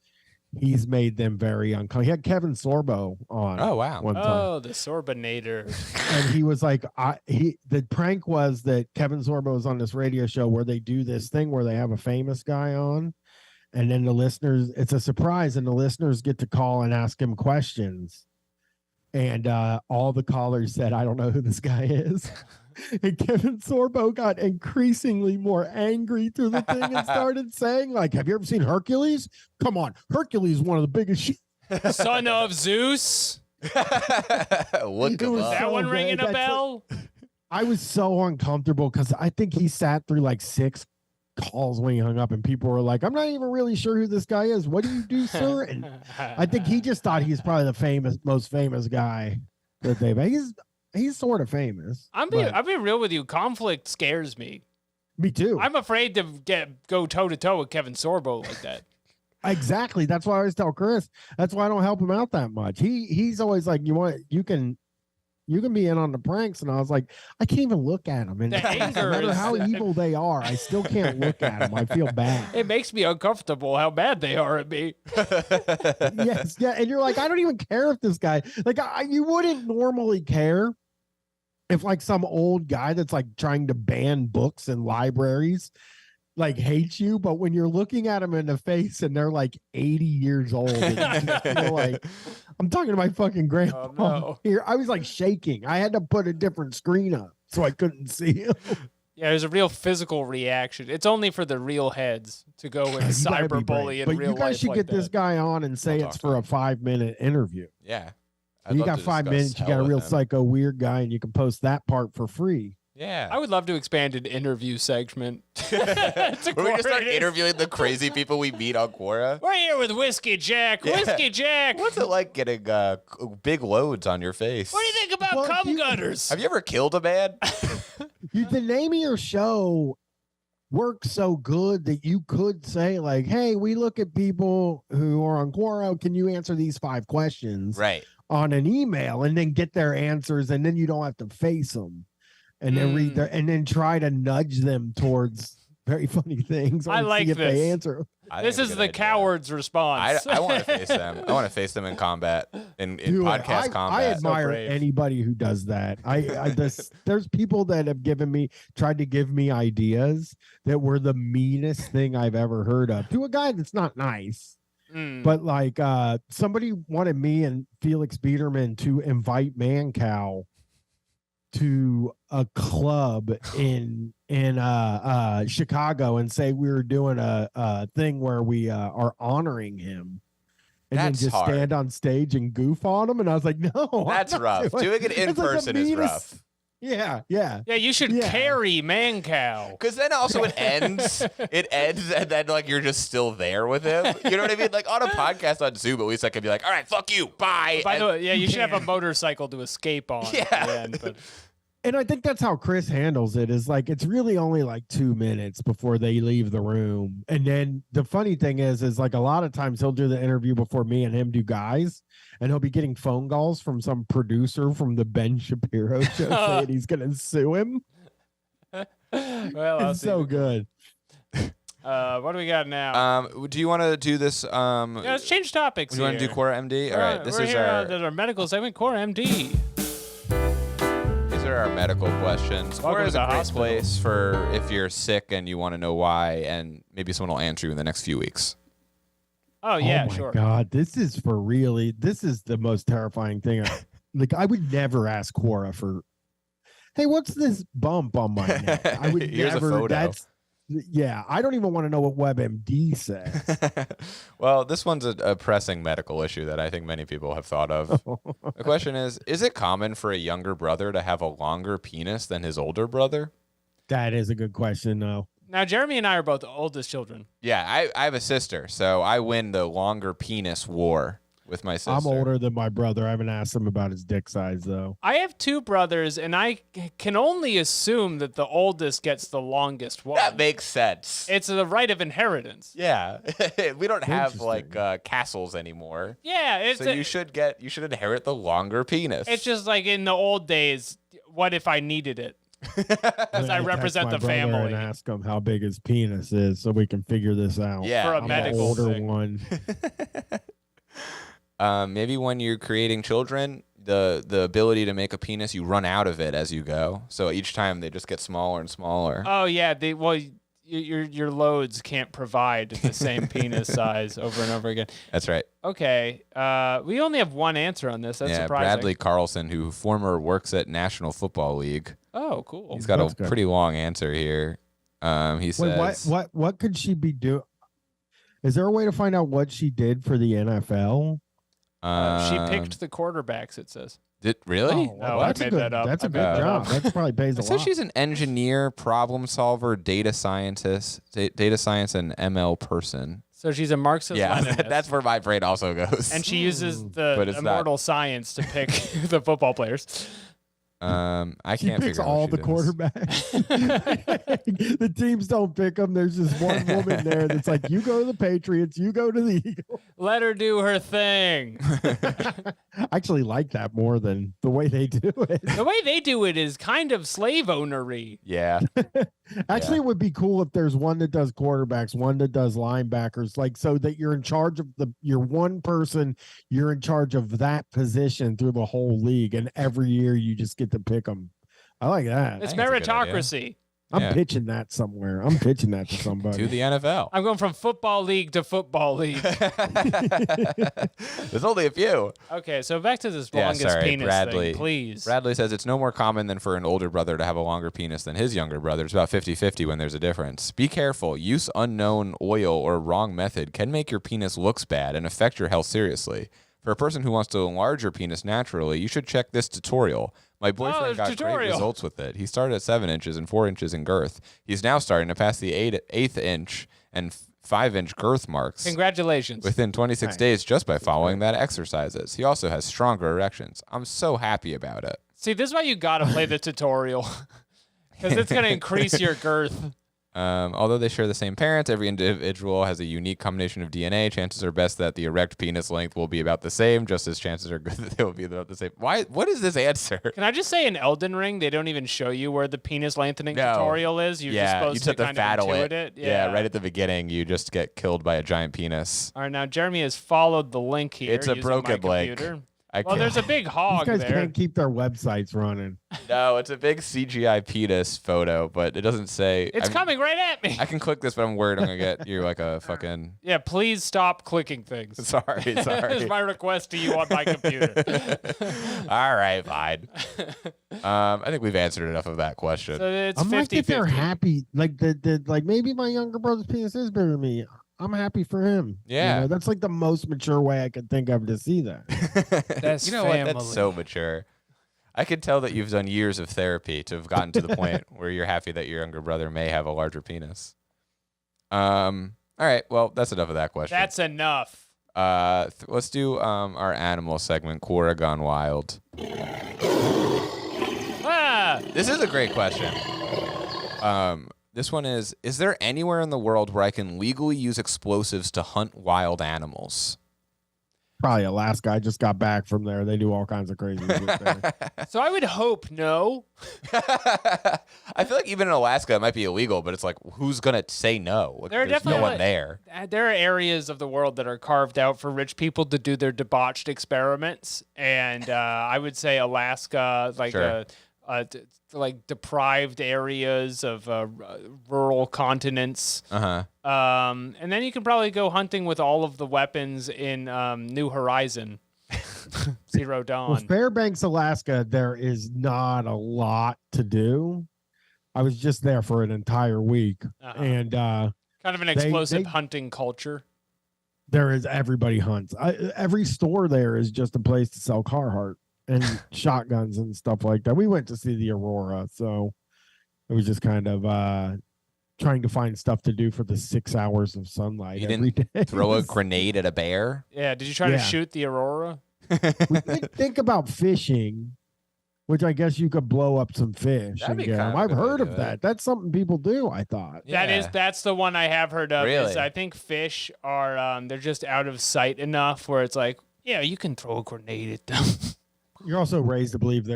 he's made them very uncomfortable. He had Kevin Sorbo on. Oh, wow. One time. Oh, the Sorbinator. And he was like, the prank was that Kevin Sorbo was on this radio show where they do this thing where they have a famous guy on, and then the listeners, it's a surprise, and the listeners get to call and ask him questions. And all the callers said, I don't know who this guy is. And Kevin Sorbo got increasingly more angry through the thing and started saying, like, have you ever seen Hercules? Come on, Hercules is one of the biggest Son of Zeus. Look him was up. That so one good. ringing a That's bell? I was so uncomfortable because I think he sat through like 6 calls when he hung up, and people were like, I'm not even really sure who this guy is. What do you do, sir? And I think he just thought he's probably the most famous guy that they've. He's sort of famous. I'm being real with you. Conflict scares me. Me too. I'm afraid to go toe to toe with Kevin Sorbo like that. Exactly. That's why I always tell Chris. That's why I don't help him out that much. He's always like, you can be in on the pranks, and I was like, I can't even look at them. And The anger no matter is- how evil they are, I still can't look at them. I feel bad. It makes me uncomfortable how bad they are at me. Yes, yeah, and you're like, I don't even care if this guy, like, you wouldn't normally care if like some old guy that's like trying to ban books in libraries like hates you, but when you're looking at them in the face and they're like 80 years old, and you just feel like, I'm talking to my fucking grandpa no. here. I was like shaking. I had to put a different screen up so I couldn't see him. Yeah, there's a real physical reaction. It's only for the real heads to go and You gotta be cyberbully brave. in But real you guys life should like get that. this guy on and say I'll it's talk for to a 5-minute interview. Yeah. You got 5 minutes. You got a real psycho weird guy, and you can post that part for free. Yeah. I would love to expand an interview segment. We're going to start Quorators. interviewing the crazy people we meet on Quora. We're here with Whiskey Jack. Yeah. Whiskey Jack. What's it like getting big loads on your face? What do you think about Well, cum gutters? Have you ever killed a man? The name of your show works so good that you could say, like, hey, we look at people who are on Quora. Can you answer these 5 questions Right. on an email, and then get their answers, and then you don't have to face them, and then read their, and then try to nudge them towards very funny things. I and like see if this. they answer. I This think is it's a the good idea. coward's response. I want to face them. I want to face them in combat, in Do it. podcast I combat. admire brave. anybody who does that. There's people that have tried to give me ideas that were the meanest thing I've ever heard of, to a guy that's not nice. Mm. But like somebody wanted me and Felix Biederman to invite Mancow to a club in Chicago and say we were doing a thing where we are honoring him, and That's then just hard. stand on stage and goof on him. And I was like, no, I'm That's not rough. doing- Doing it in It's like the person is meanest- rough. Yeah, yeah. Yeah, you should carry man cow. Because then also it ends, and then like you're just still there with him. You know what I mean? Like on a podcast on Zoom, at least I could be like, all right, fuck you, bye. By the way, yeah, you should have a motorcycle to escape on. Yeah. At the end, but And I think that's how Chris handles it, is like it's really only like 2 minutes before they leave the room. And then the funny thing is like a lot of times he'll do the interview before me and him do guys, and he'll be getting phone calls from some producer from the Ben Shapiro show saying he's gonna sue him. well, It's so good. What do we got now? Do you want to do this? Yeah, let's change topics. Do you want to do Quora MD? All right, this is our medical segment, Quora MD. These are our medical questions. Welcome Quora is to a the great hospital. place for if you're sick and you want to know why, and maybe someone will answer you in the next few weeks. Oh yeah, oh my sure. God, this is the most terrifying thing. Like I would never ask Quora for, hey, what's this bump on my neck? I would Here's never. a photo. Yeah, I don't even want to know what WebMD says. Well, this one's a pressing medical issue that I think many people have thought of. The question is it common for a younger brother to have a longer penis than his older brother? That is a good question, though. Now, Jeremy and I are both the oldest children. Yeah, I have a sister, so I win the longer penis war with my sister. I'm older than my brother. I haven't asked him about his dick size, though. I have 2 brothers, and I can only assume that the oldest gets the longest one. That makes sense. It's the right of inheritance. Yeah, we don't have Interesting. like castles anymore. Yeah, it's So you should inherit the longer penis. it's just like in the old days. What if I needed it? Because I I'm gonna represent text the my brother family. and ask him how big his penis is so we can figure this out. Yeah, For a I'm the medical older thing. one. Maybe when you're creating children, the ability to make a penis, you run out of it as you go. So each time they just get smaller and smaller. Oh yeah, your loads can't provide the same penis size over and over again. That's right. Okay, we only have one answer on this. That's yeah, surprising. Bradley Carlson, who works at National Football League. Oh, cool. He's got That's a good. pretty long answer here. He says, Wait, what could she be doing? Is there a way to find out what she did for the NFL? She picked the quarterbacks. It says. Did really? Oh, No, I that's a made good, that up. That's a I good made that job. up. That probably pays a It says lot. she's an engineer, problem solver, data scientist, data science, and ML person. So she's a Marxist. Yeah, Leninist. that's where my brain also goes. And she uses But the it's not. immortal science to pick the football players. I She can't picks figure out all what the she does. quarterbacks. The teams don't pick them. There's just one woman there that's like, you go to the Patriots, you go to the Eagles. Let her do her thing. I actually like that more than the way they do it. The way they do it is kind of slave ownery. Yeah, Actually, it would be cool if there's one that does quarterbacks, one that does linebackers, like so that you're in charge of you're one person, you're in charge of that position through the whole league, and every year you just get to pick them. I like that. It's think it's a good idea. meritocracy. I'm Yeah. pitching that somewhere. I'm pitching that to somebody. to the NFL. I'm going from football league to football league. There's only a few. Okay, so back to this Yeah, longest sorry, penis Bradley. thing, please. Bradley says it's no more common than for an older brother to have a longer penis than his younger brother. It's about 50-50 when there's a difference. Be careful. Use unknown oil or wrong method can make your penis looks bad and affect your health seriously. For a person who wants to enlarge your penis naturally, you should check this tutorial. My boyfriend got great tutorial. results with it. He started at 7 inches and 4 inches in girth. He's now starting to pass the eighth inch and 5-inch girth marks Congratulations. within 26 Nice. days just by following that exercises. He also has stronger erections. I'm so happy about it. See, this is why you got to play the tutorial. Because it's going to increase your girth. Although they share the same parents, every individual has a unique combination of DNA. Chances are best that the erect penis length will be about the same, just as chances are good that they will be about the same. Why? What is this answer? Can I just say in Elden Ring, they don't even show you where the penis lengthening No. tutorial is? You're just Yeah, you supposed just to have to kind faddle of it. intuit it. Yeah, right at the beginning, you just get killed by a giant penis. All right, now Jeremy has followed the link here. It's a using broken my link. computer. I Well, can't- there's a big These hog guys there. can't keep their websites running. No, it's a big CGI penis photo, but it doesn't say. It's coming right at me. I can click this, but I'm worried I'm gonna get you like a fucking. Yeah, please stop clicking things. Sorry. Is my request to you on my computer. All right, fine. I think we've answered enough of that question. So it's I'm like, if they're 50-50. happy, like like maybe my younger brother's penis is bigger than me. I'm happy for him. Yeah. That's like the most mature way I could think of to see that. That's you know what? That's family. so mature. I can tell that you've done years of therapy to have gotten to the point where you're happy that your younger brother may have a larger penis. All right. Well, that's enough of that question. That's enough. Let's do our animal segment, Quora Gone Wild. This is a great question. This one is there anywhere in the world where I can legally use explosives to hunt wild animals? Probably Alaska. I just got back from there. They do all kinds of crazy shit there. So I would hope no. I feel like even in Alaska it might be illegal, but it's like, who's gonna say no? Like, There are there's no definitely one there. There are areas of the world that are carved out for rich people to do their debauched experiments, and I would say Alaska, like Sure. like deprived areas of rural continents. And then you can probably go hunting with all of the weapons in New Horizon, Zero Dawn. Well, Fairbanks, Alaska, there is not a lot to do. I was just there for an entire week, and kind of an explosive hunting culture. There is everybody hunts. Every store there is just a place to sell Carhartt and shotguns and stuff like that. We went to see the Aurora, so it was just kind of trying to find stuff to do for the 6 hours of sunlight every day. Throw a grenade at a bear? Yeah. Did you try to shoot the Aurora? We did think about fishing, which I guess you could blow up some fish and get them. I've heard of that. That's something people do, I thought. Yeah. That's the one I have heard of. Really? Is I think fish are they're just out of sight enough where it's like, yeah, you can throw a grenade at them. You're also raised to believe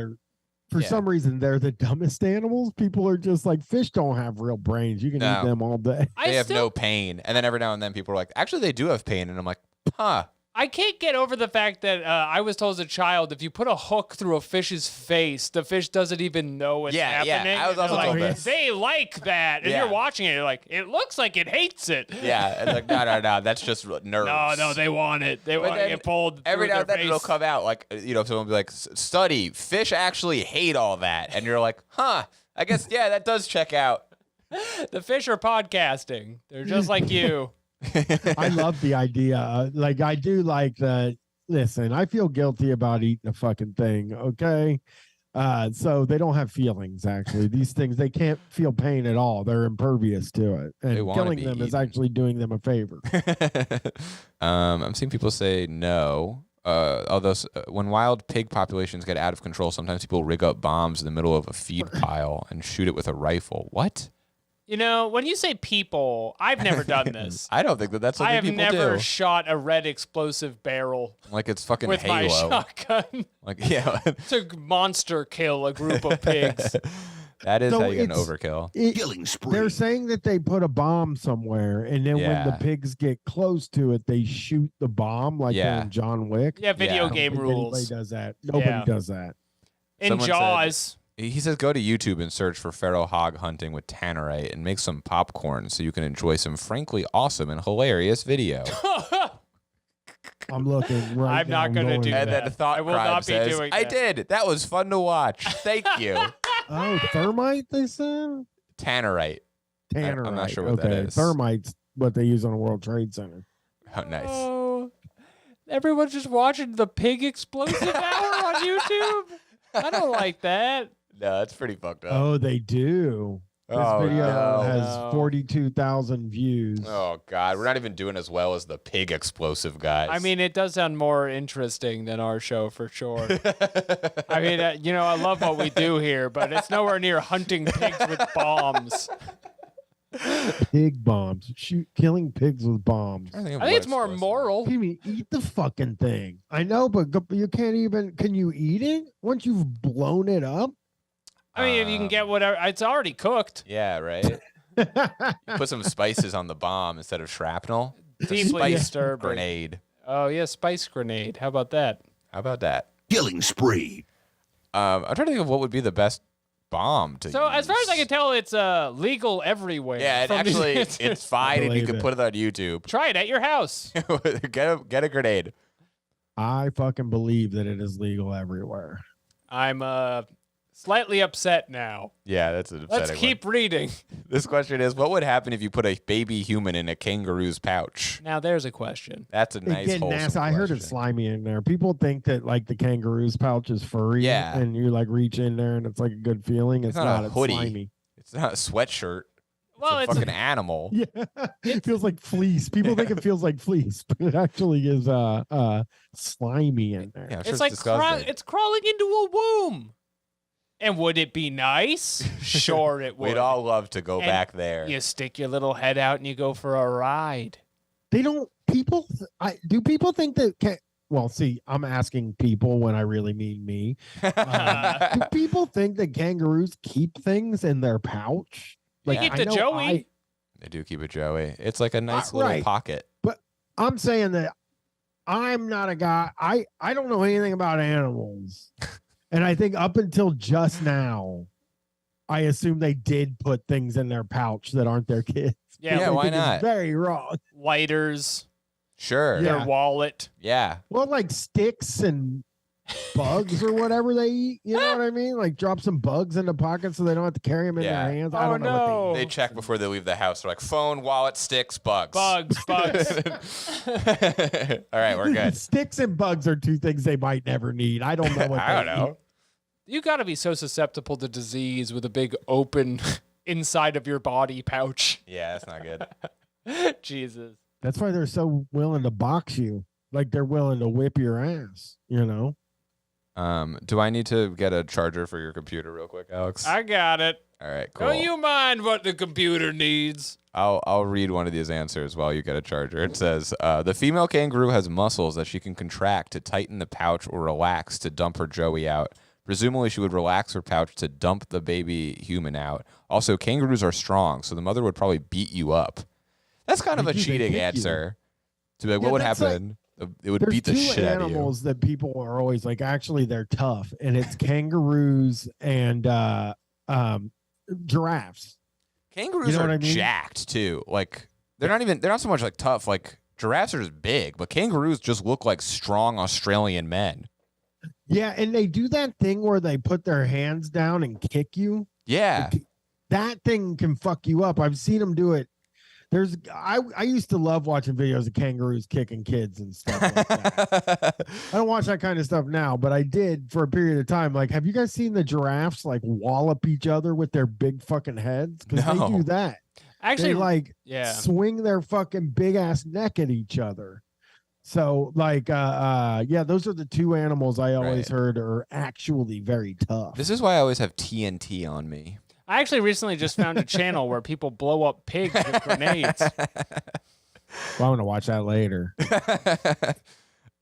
for some reason, they're the dumbest animals. People are just like, fish don't have real brains. You can eat them all day. They have no pain. And then every now and then people are like, actually, they do have pain. And I'm like, huh. I can't get over the fact that I was told as a child, if you put a hook through a fish's face, the fish doesn't even know it's happening. I was also like, told this. They like that. And you're watching it, you're like, it looks like it hates it. Yeah, it's like, no, that's just nerves. No, they want it. They want to get pulled every through now and their then face. it'll come out, like, someone will be like, study, fish actually hate all that. And you're like, huh, I guess, that does check out. The fish are podcasting. They're just like you. I love the idea. Like, I do like listen, I feel guilty about eating a fucking thing, okay? So they don't have feelings, actually. These things, they can't feel pain at all. They're impervious to it. And killing them is actually doing them a favor. I'm seeing people say no. Although when wild pig populations get out of control, sometimes people rig up bombs in the middle of a feed pile and shoot it with a rifle. What? When you say people, I've never done this. I don't think that's something people do. I have never shot a red explosive barrel. Like it's fucking with Halo. My shotgun. Like, yeah. To monster kill a group of pigs. That is how you get an overkill. Killing spree. They're saying that they put a bomb somewhere, and then when the pigs get close to it, they shoot the bomb like in John Wick. Yeah, video game rules. Nobody does that. Nobody does that. In Someone Jaws. He says, go to YouTube and search for feral hog hunting with tannerite and make some popcorn so you can enjoy some frankly awesome and hilarious video. I'm looking right I'm not going to do and that. then the thought I will crime not be says, doing I that. did. That was fun to watch. Thank you. Oh, thermite, they said? Tannerite. Tannerite. I'm not sure what that is. Thermite's what they use on the World Trade Center. Oh, nice. Oh, everyone's just watching the pig explosive hour on YouTube? I don't like that. No, that's pretty fucked up. Oh, they do. This video has 42,000 views. Oh, God. We're not even doing as well as the pig explosive guys. I mean, it does sound more interesting than our show for sure. I mean, I love what we do here, but it's nowhere near hunting pigs with bombs. Pig bombs. Killing pigs with bombs. I think it's more moral. You mean eat the fucking thing? I know, but you can't even. Can you eat it once you've blown it up? I mean, if you can get whatever, it's already cooked. Yeah, right? You put some spices on the bomb instead of shrapnel. Deeply Spice disturbing. grenade. Oh, yeah, spice grenade. How about that? How about that? Killing spree. I'm trying to think of what would be the best bomb to So, use. as far as I can tell, it's legal everywhere. Yeah, it's fine, and you can put it on YouTube. Try it at your house. Get a grenade. I fucking believe that it is legal everywhere. I'm Slightly upset now. Yeah, that's an upsetting Let's keep reading. This question is, what would happen if you put a baby human in a kangaroo's pouch? Now there's a question. That's a nice, Getting wholesome nasty. I heard it's question. slimy in there. People think that like the kangaroo's pouch is furry. Yeah. And you like reach in there and it's like a good feeling. It's not not. a It's hoodie. slimy. It's not a sweatshirt. Well, It's a fucking animal. Yeah. It feels like fleece. People think it feels like fleece, but it actually is slimy in there. Yeah, I'm sure it's like disgusting. it's crawling into a womb. And would it be nice? Sure, it would. We'd all love to go And back there. You stick your little head out and you go for a ride. They don't people do people think that well, see, I'm asking people when I really mean me. Do people think that kangaroos keep things in their pouch? Like Yeah. keep the I know Joey. They do keep it Joey. It's like a nice little right. pocket. I'm saying that I'm not a guy. I don't know anything about animals. And I think up until just now, I assume they did put things in their pouch that aren't their kids. Yeah, Yeah, I why think it's not? very wrong. lighters, Sure. Yeah. their wallet. Yeah. Well, like sticks and bugs or whatever they eat. You know what I mean? Like drop some bugs in the pocket so they don't have to carry them in Yeah. their hands. I Oh, don't know what no. They check before they leave the house. They're like, phone, wallet, sticks, bugs. Bugs. All right, we're good. Sticks and bugs are two things they might never need. I don't know what I don't they know. You got to be so susceptible to disease with a big open inside of your body pouch. Yeah, that's not good. Jesus. That's why they're so willing to box you. Like they're willing to whip your ass, you know? Do I need to get a charger for your computer real quick, Alex? I got it. All right, cool. Don't you mind what the computer needs? I'll read one of these answers while you get a charger. It says, the female kangaroo has muscles that she can contract to tighten the pouch or relax to dump her Joey out. Presumably, she would relax her pouch to dump the baby human out. Also, kangaroos are strong, so the mother would probably beat you up. That's kind of a They do, they cheating kick you. answer. To be like, Yeah, what would that's like- happen? It would There's beat the two shit out of you. animals that people are always like, actually, they're tough, and it's kangaroos and giraffes. Kangaroos You know are what I mean? jacked too. Like they're not so much like tough. Like giraffes are just big, but kangaroos just look like strong Australian men. Yeah, and they do that thing where they put their hands down and kick you. Yeah. That thing can fuck you up. I've seen them do it. I used to love watching videos of kangaroos kicking kids and stuff like that. I don't watch that kind of stuff now, but I did for a period of time. Like, have you guys seen the giraffes like wallop each other with their big fucking heads? Because No. they do that. Actually, They like yeah. swing their fucking big ass neck at each other. So like yeah, those are the two animals I always Right. heard are actually very tough. This is why I always have TNT on me. I actually recently just found a channel where people blow up pigs with grenades. Well, I'm gonna watch that later.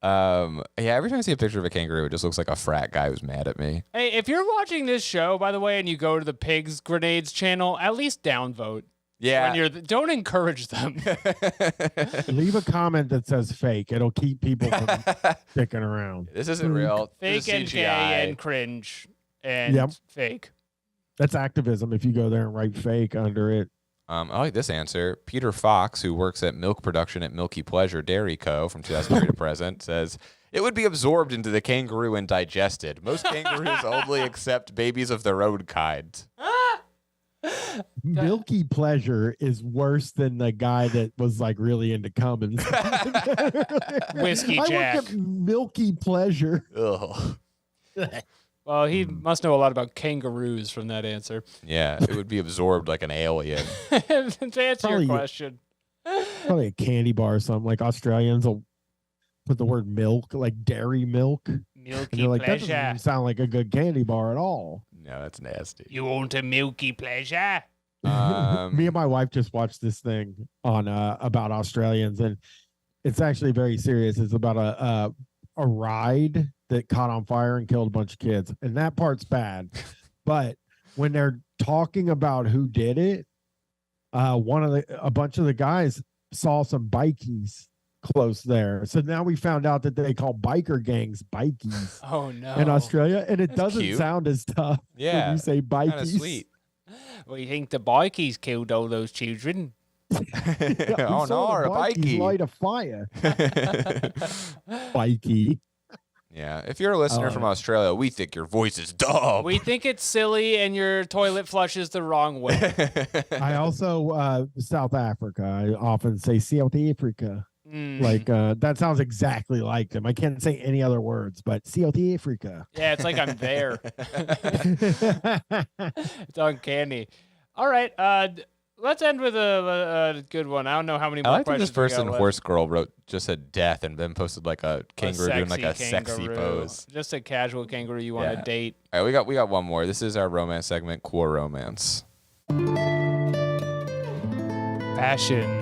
Yeah, every time I see a picture of a kangaroo, it just looks like a frat guy who's mad at me. Hey, if you're watching this show, by the way, and you go to the pigs grenades channel, at least downvote. Yeah. When you're don't encourage them. Leave a comment that says fake. It'll keep people from sticking around. This isn't real. This Fake is and CGI. gay and cringe and Yep. fake. That's activism if you go there and write fake under it. I like this answer. Peter Fox, who works at milk production at Milky Pleasure Dairy Co. from 2003 to present, says, it would be absorbed into the kangaroo and digested. Most kangaroos only accept babies of their own kind. Milky Pleasure is worse than the guy that was like really into cum. Whiskey I Jack. work at Milky Pleasure. Ugh. Well, he must know a lot about kangaroos from that answer. Yeah, it would be absorbed like an alien. To answer your Probably- question. Probably a candy bar or something. Like Australians will put the word milk, like dairy milk. And Milky you're like, that doesn't pleasure. even sound like a good candy bar at all. No, that's nasty. You want a milky pleasure? Me and my wife just watched this thing on about Australians, and it's actually very serious. It's about a ride that caught on fire and killed a bunch of kids, and that part's bad. But when they're talking about who did it, a bunch of the guys saw some bikies close there. So now we found out that they call biker gangs bikies Oh no. in Australia, and it That's doesn't cute. sound as tough Yeah, when you say kind of bikies. sweet. Well, you think the bikies killed all those children? Yeah, Oh, we saw no, the or a bikies bikie. light a fire. Bikey. Yeah, if you're a listener from Australia, we think your voice is dumb. We think it's silly and your toilet flushes the wrong way. I also South Africa. I often say South Africa. Like that sounds exactly like them. I can't say any other words, but South Africa. Yeah, it's like I'm there. It's uncanny. All right, let's end with a good one. I don't know how many I more like that questions. this person, we got Horse Girl, just said death and then posted like a kangaroo doing like a sexy kangaroo. pose. Just a casual kangaroo you want to date. All right, we got one more. This is our romance segment, Quora Romance. Fashion.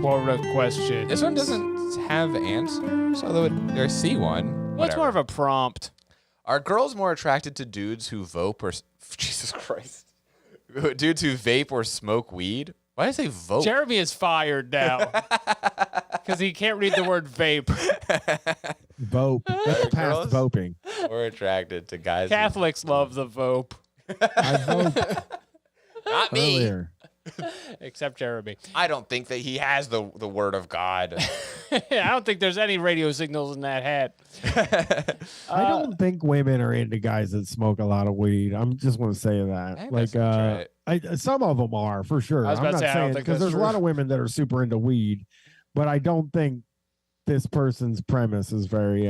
Quora question. This one doesn't have answers, although I see one. What's more of a prompt? Are girls more attracted to dudes who vape or Jesus Christ? Dudes who vape or smoke weed? Why did I say vote? Jeremy is fired now because he can't read the word vape. Vope. That's past Girls? voping. We're attracted to guys. Catholics love the vope, I vote Not me. earlier. except Jeremy. I don't think that he has the word of God. I don't think there's any radio signals in that hat. I don't think women are into guys that smoke a lot of weed. I'm just want to say that. Like, some of them are for sure. I was about I'm to not say, I don't saying think because that's there's a lot of women that are super into weed, but I don't think this person's premise is very.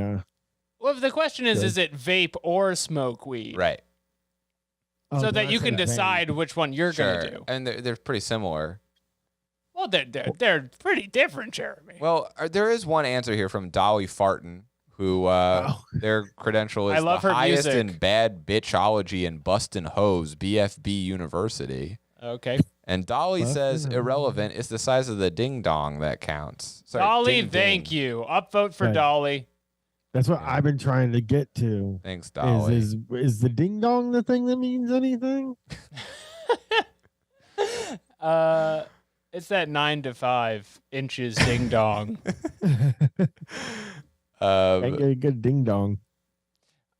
Well, the question is it vape or smoke weed? Right. Oh, So then that I you said can vape. decide which one you're going to do. And they're pretty similar. Well, they're pretty different, Jeremy. Well, there is one answer here from Dolly Farton, who their credential I is love the her highest music. in bad bitchology and bustin' hoes, BFB University. Okay. And Dolly Bustin' says hoes. irrelevant. It's the size of the ding dong that counts. Sorry, Dolly, ding thank ding. you. Upvote for Okay. Dolly. That's what I've been trying to get to. Thanks, Dolly. Is the ding dong the thing that means anything? It's that 9 to 5 inches ding dong. Can't get a good ding dong.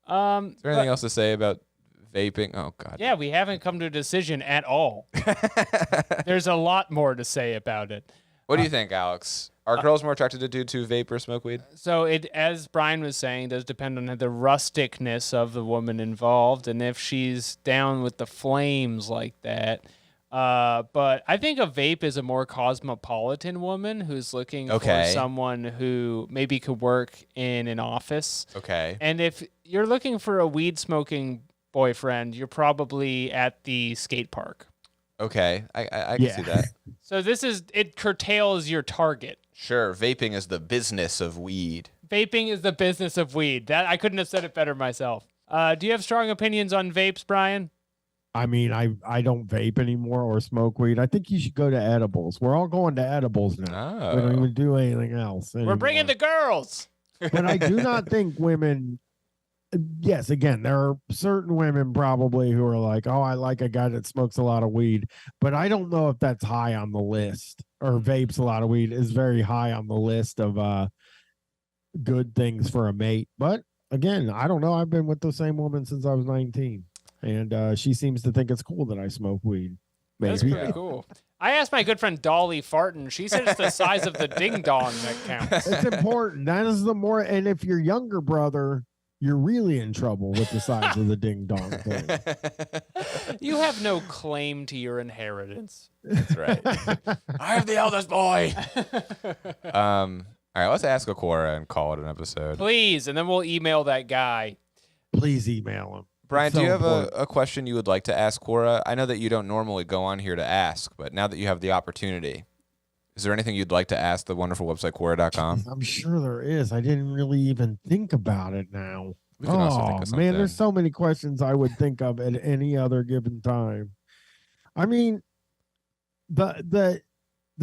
Is there anything else to say about vaping? Oh, God. Yeah, we haven't come to a decision at all. There's a lot more to say about it. What do you think, Alex? Are girls more attracted to dudes who vape or smoke weed? So it, as Bryan was saying, does depend on the rusticness of the woman involved and if she's down with the flames like that. But I think a vape is a more cosmopolitan woman who's looking for someone who maybe could work in an office. Okay. And if you're looking for a weed smoking boyfriend, you're probably at the skate park. Okay. I can see that. So it curtails your target. Sure. Vaping is the business of weed. Vaping is the business of weed. That I couldn't have said it better myself. Do you have strong opinions on vapes, Bryan? I mean, I don't vape anymore or smoke weed. I think you should go to edibles. We're all going to edibles now. We don't even do anything else anymore. We're bringing the girls. But I do not think women. Yes, again, there are certain women probably who are like, oh, I like a guy that smokes a lot of weed. But I don't know if that's high on the list, or vapes a lot of weed is very high on the list of good things for a mate. But again, I don't know. I've been with the same woman since I was 19. And she seems to think it's cool that I smoke weed. Maybe. That's pretty cool. I asked my good friend Dolly Farton. She said it's the size of the ding dong that counts. It's important. That is the more. And if your younger brother, you're really in trouble with the size of the ding dong thing. You have no claim to your inheritance. That's right. I am the eldest boy. All right, let's ask a Quora and call it an episode. Please, and then we'll email that guy. Please email him. Bryan, It's do you so have important. a question you would like to ask Quora? I know that you don't normally go on here to ask, but now that you have the opportunity, is there anything you'd like to ask the wonderful website Quora.com? I'm sure there is. I didn't really even think about it now. We can also think of Man, something. there's so many questions I would think of at any other given time. I mean, the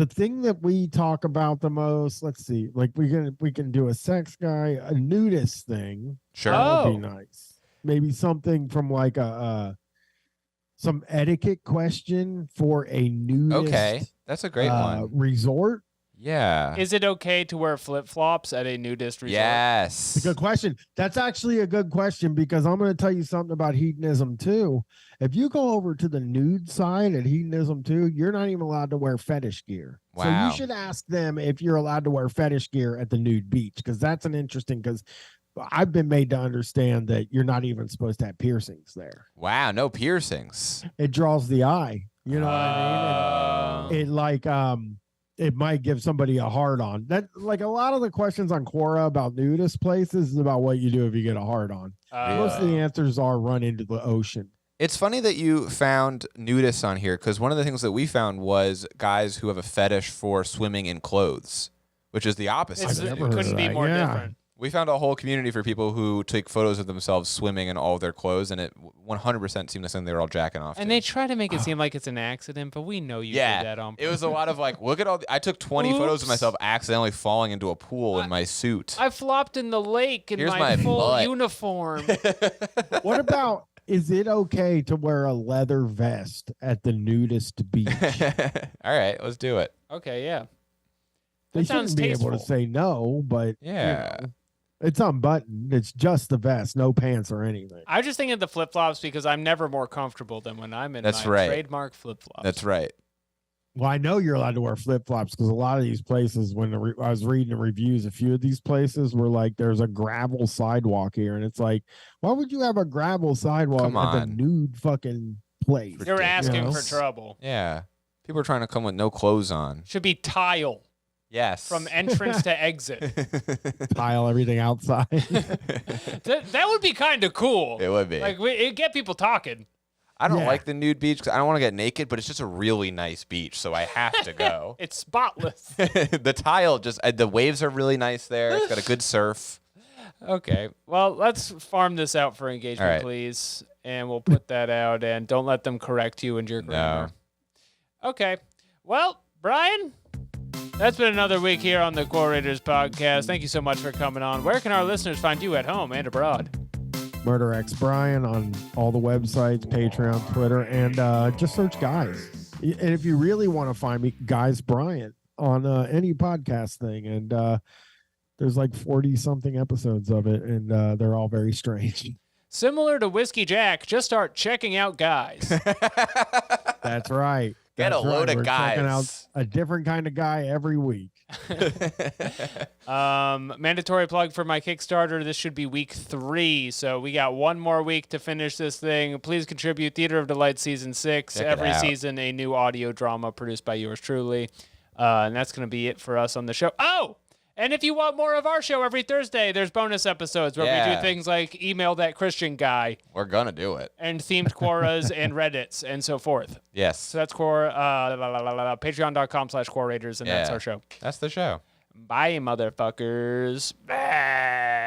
thing that we talk about the most, let's see, like we can do a sex guy, a nudist thing. Sure. That would be nice. Maybe something from like some etiquette question for a nudist. Okay, that's a great one. Resort. Yeah. Is it okay to wear flip-flops at a nudist resort? Yes. Good question. That's actually a good question because I'm going to tell you something about hedonism too. If you go over to the nude side at hedonism too, you're not even allowed to wear fetish gear. So Wow. you should ask them if you're allowed to wear fetish gear at the nude beach because that's an interesting because I've been made to understand that you're not even supposed to have piercings there. Wow, no piercings. It draws the eye. You know what I mean? And it might give somebody a hard on. That like a lot of the questions on Quora about nudist places is about what you do if you get a hard on. Most of the answers are run into the ocean. It's funny that you found nudists on here because one of the things that we found was guys who have a fetish for swimming in clothes, which is the opposite. It couldn't be more different. We found a whole community for people who take photos of themselves swimming in all of their clothes, and it 100% seemed like something they were all jacking off. And they try to make it seem like it's an accident, but we know you did that on purpose. It was a lot of like, look at all. I took 20 photos of myself accidentally falling into a pool in my suit. I flopped in the lake in Here's my full butt. uniform. What about, is it okay to wear a leather vest at the nudist beach? All right, let's do it. Okay, yeah. They That sounds shouldn't be able to tasteful. say no, but Yeah. you know, it's unbuttoned. It's just the vest, no pants or anything. I was just thinking of the flip-flops because I'm never more comfortable than when I'm in That's my right. trademark flip-flops. That's right. Well, I know you're allowed to wear flip flops because a lot of these places, when I was reading the reviews, a few of these places were like, there's a gravel sidewalk here. And it's like, why would you have a gravel sidewalk Come at the on. nude fucking place? You're asking know? for trouble. Yeah. People are trying to come with no clothes on. Should be tile Yes. from entrance to exit. Tile everything outside. That would be kind of cool. It would be. Like, it'd get people talking. I don't Yeah. like the nude beach because I don't want to get naked, but it's just a really nice beach, so I have to go. It's spotless. The tile just the waves are really nice there. It's got a good surf. Okay. Well, let's farm this out for engagement, All right. please. And we'll put that out, and don't let them correct you and your grammar. Okay. Well, Bryan, that's been another week here on the Quorators podcast. Thank you so much for coming on. Where can our listeners find you at home and abroad? Murder X Bryan on all the websites, Patreon, Twitter, and just search Guys. And if you really want to find me, Guys Bryan on any podcast thing. And there's like 40 something episodes of it, and they're all very strange. Similar to Whiskey Jack, just start checking out Guys. That's right. Get a That's load of We're checking out guys. a different kind of guy every week. Mandatory plug for my Kickstarter. This should be week 3, so we got one more week to finish this thing. Please contribute. Theater of Delight season 6. Check it Every out. season, a new audio drama produced by yours truly. And that's going to be it for us on the show. Oh! And if you want more of our show every Thursday, there's bonus episodes where we Yeah. do things like email that Christian guy We're gonna do it. and themed Quoras and Reddits and so forth. Yes. So that's Quora, patreon.com/Quorators, and that's Yeah. our show. That's the show. Bye, motherfuckers. Bye.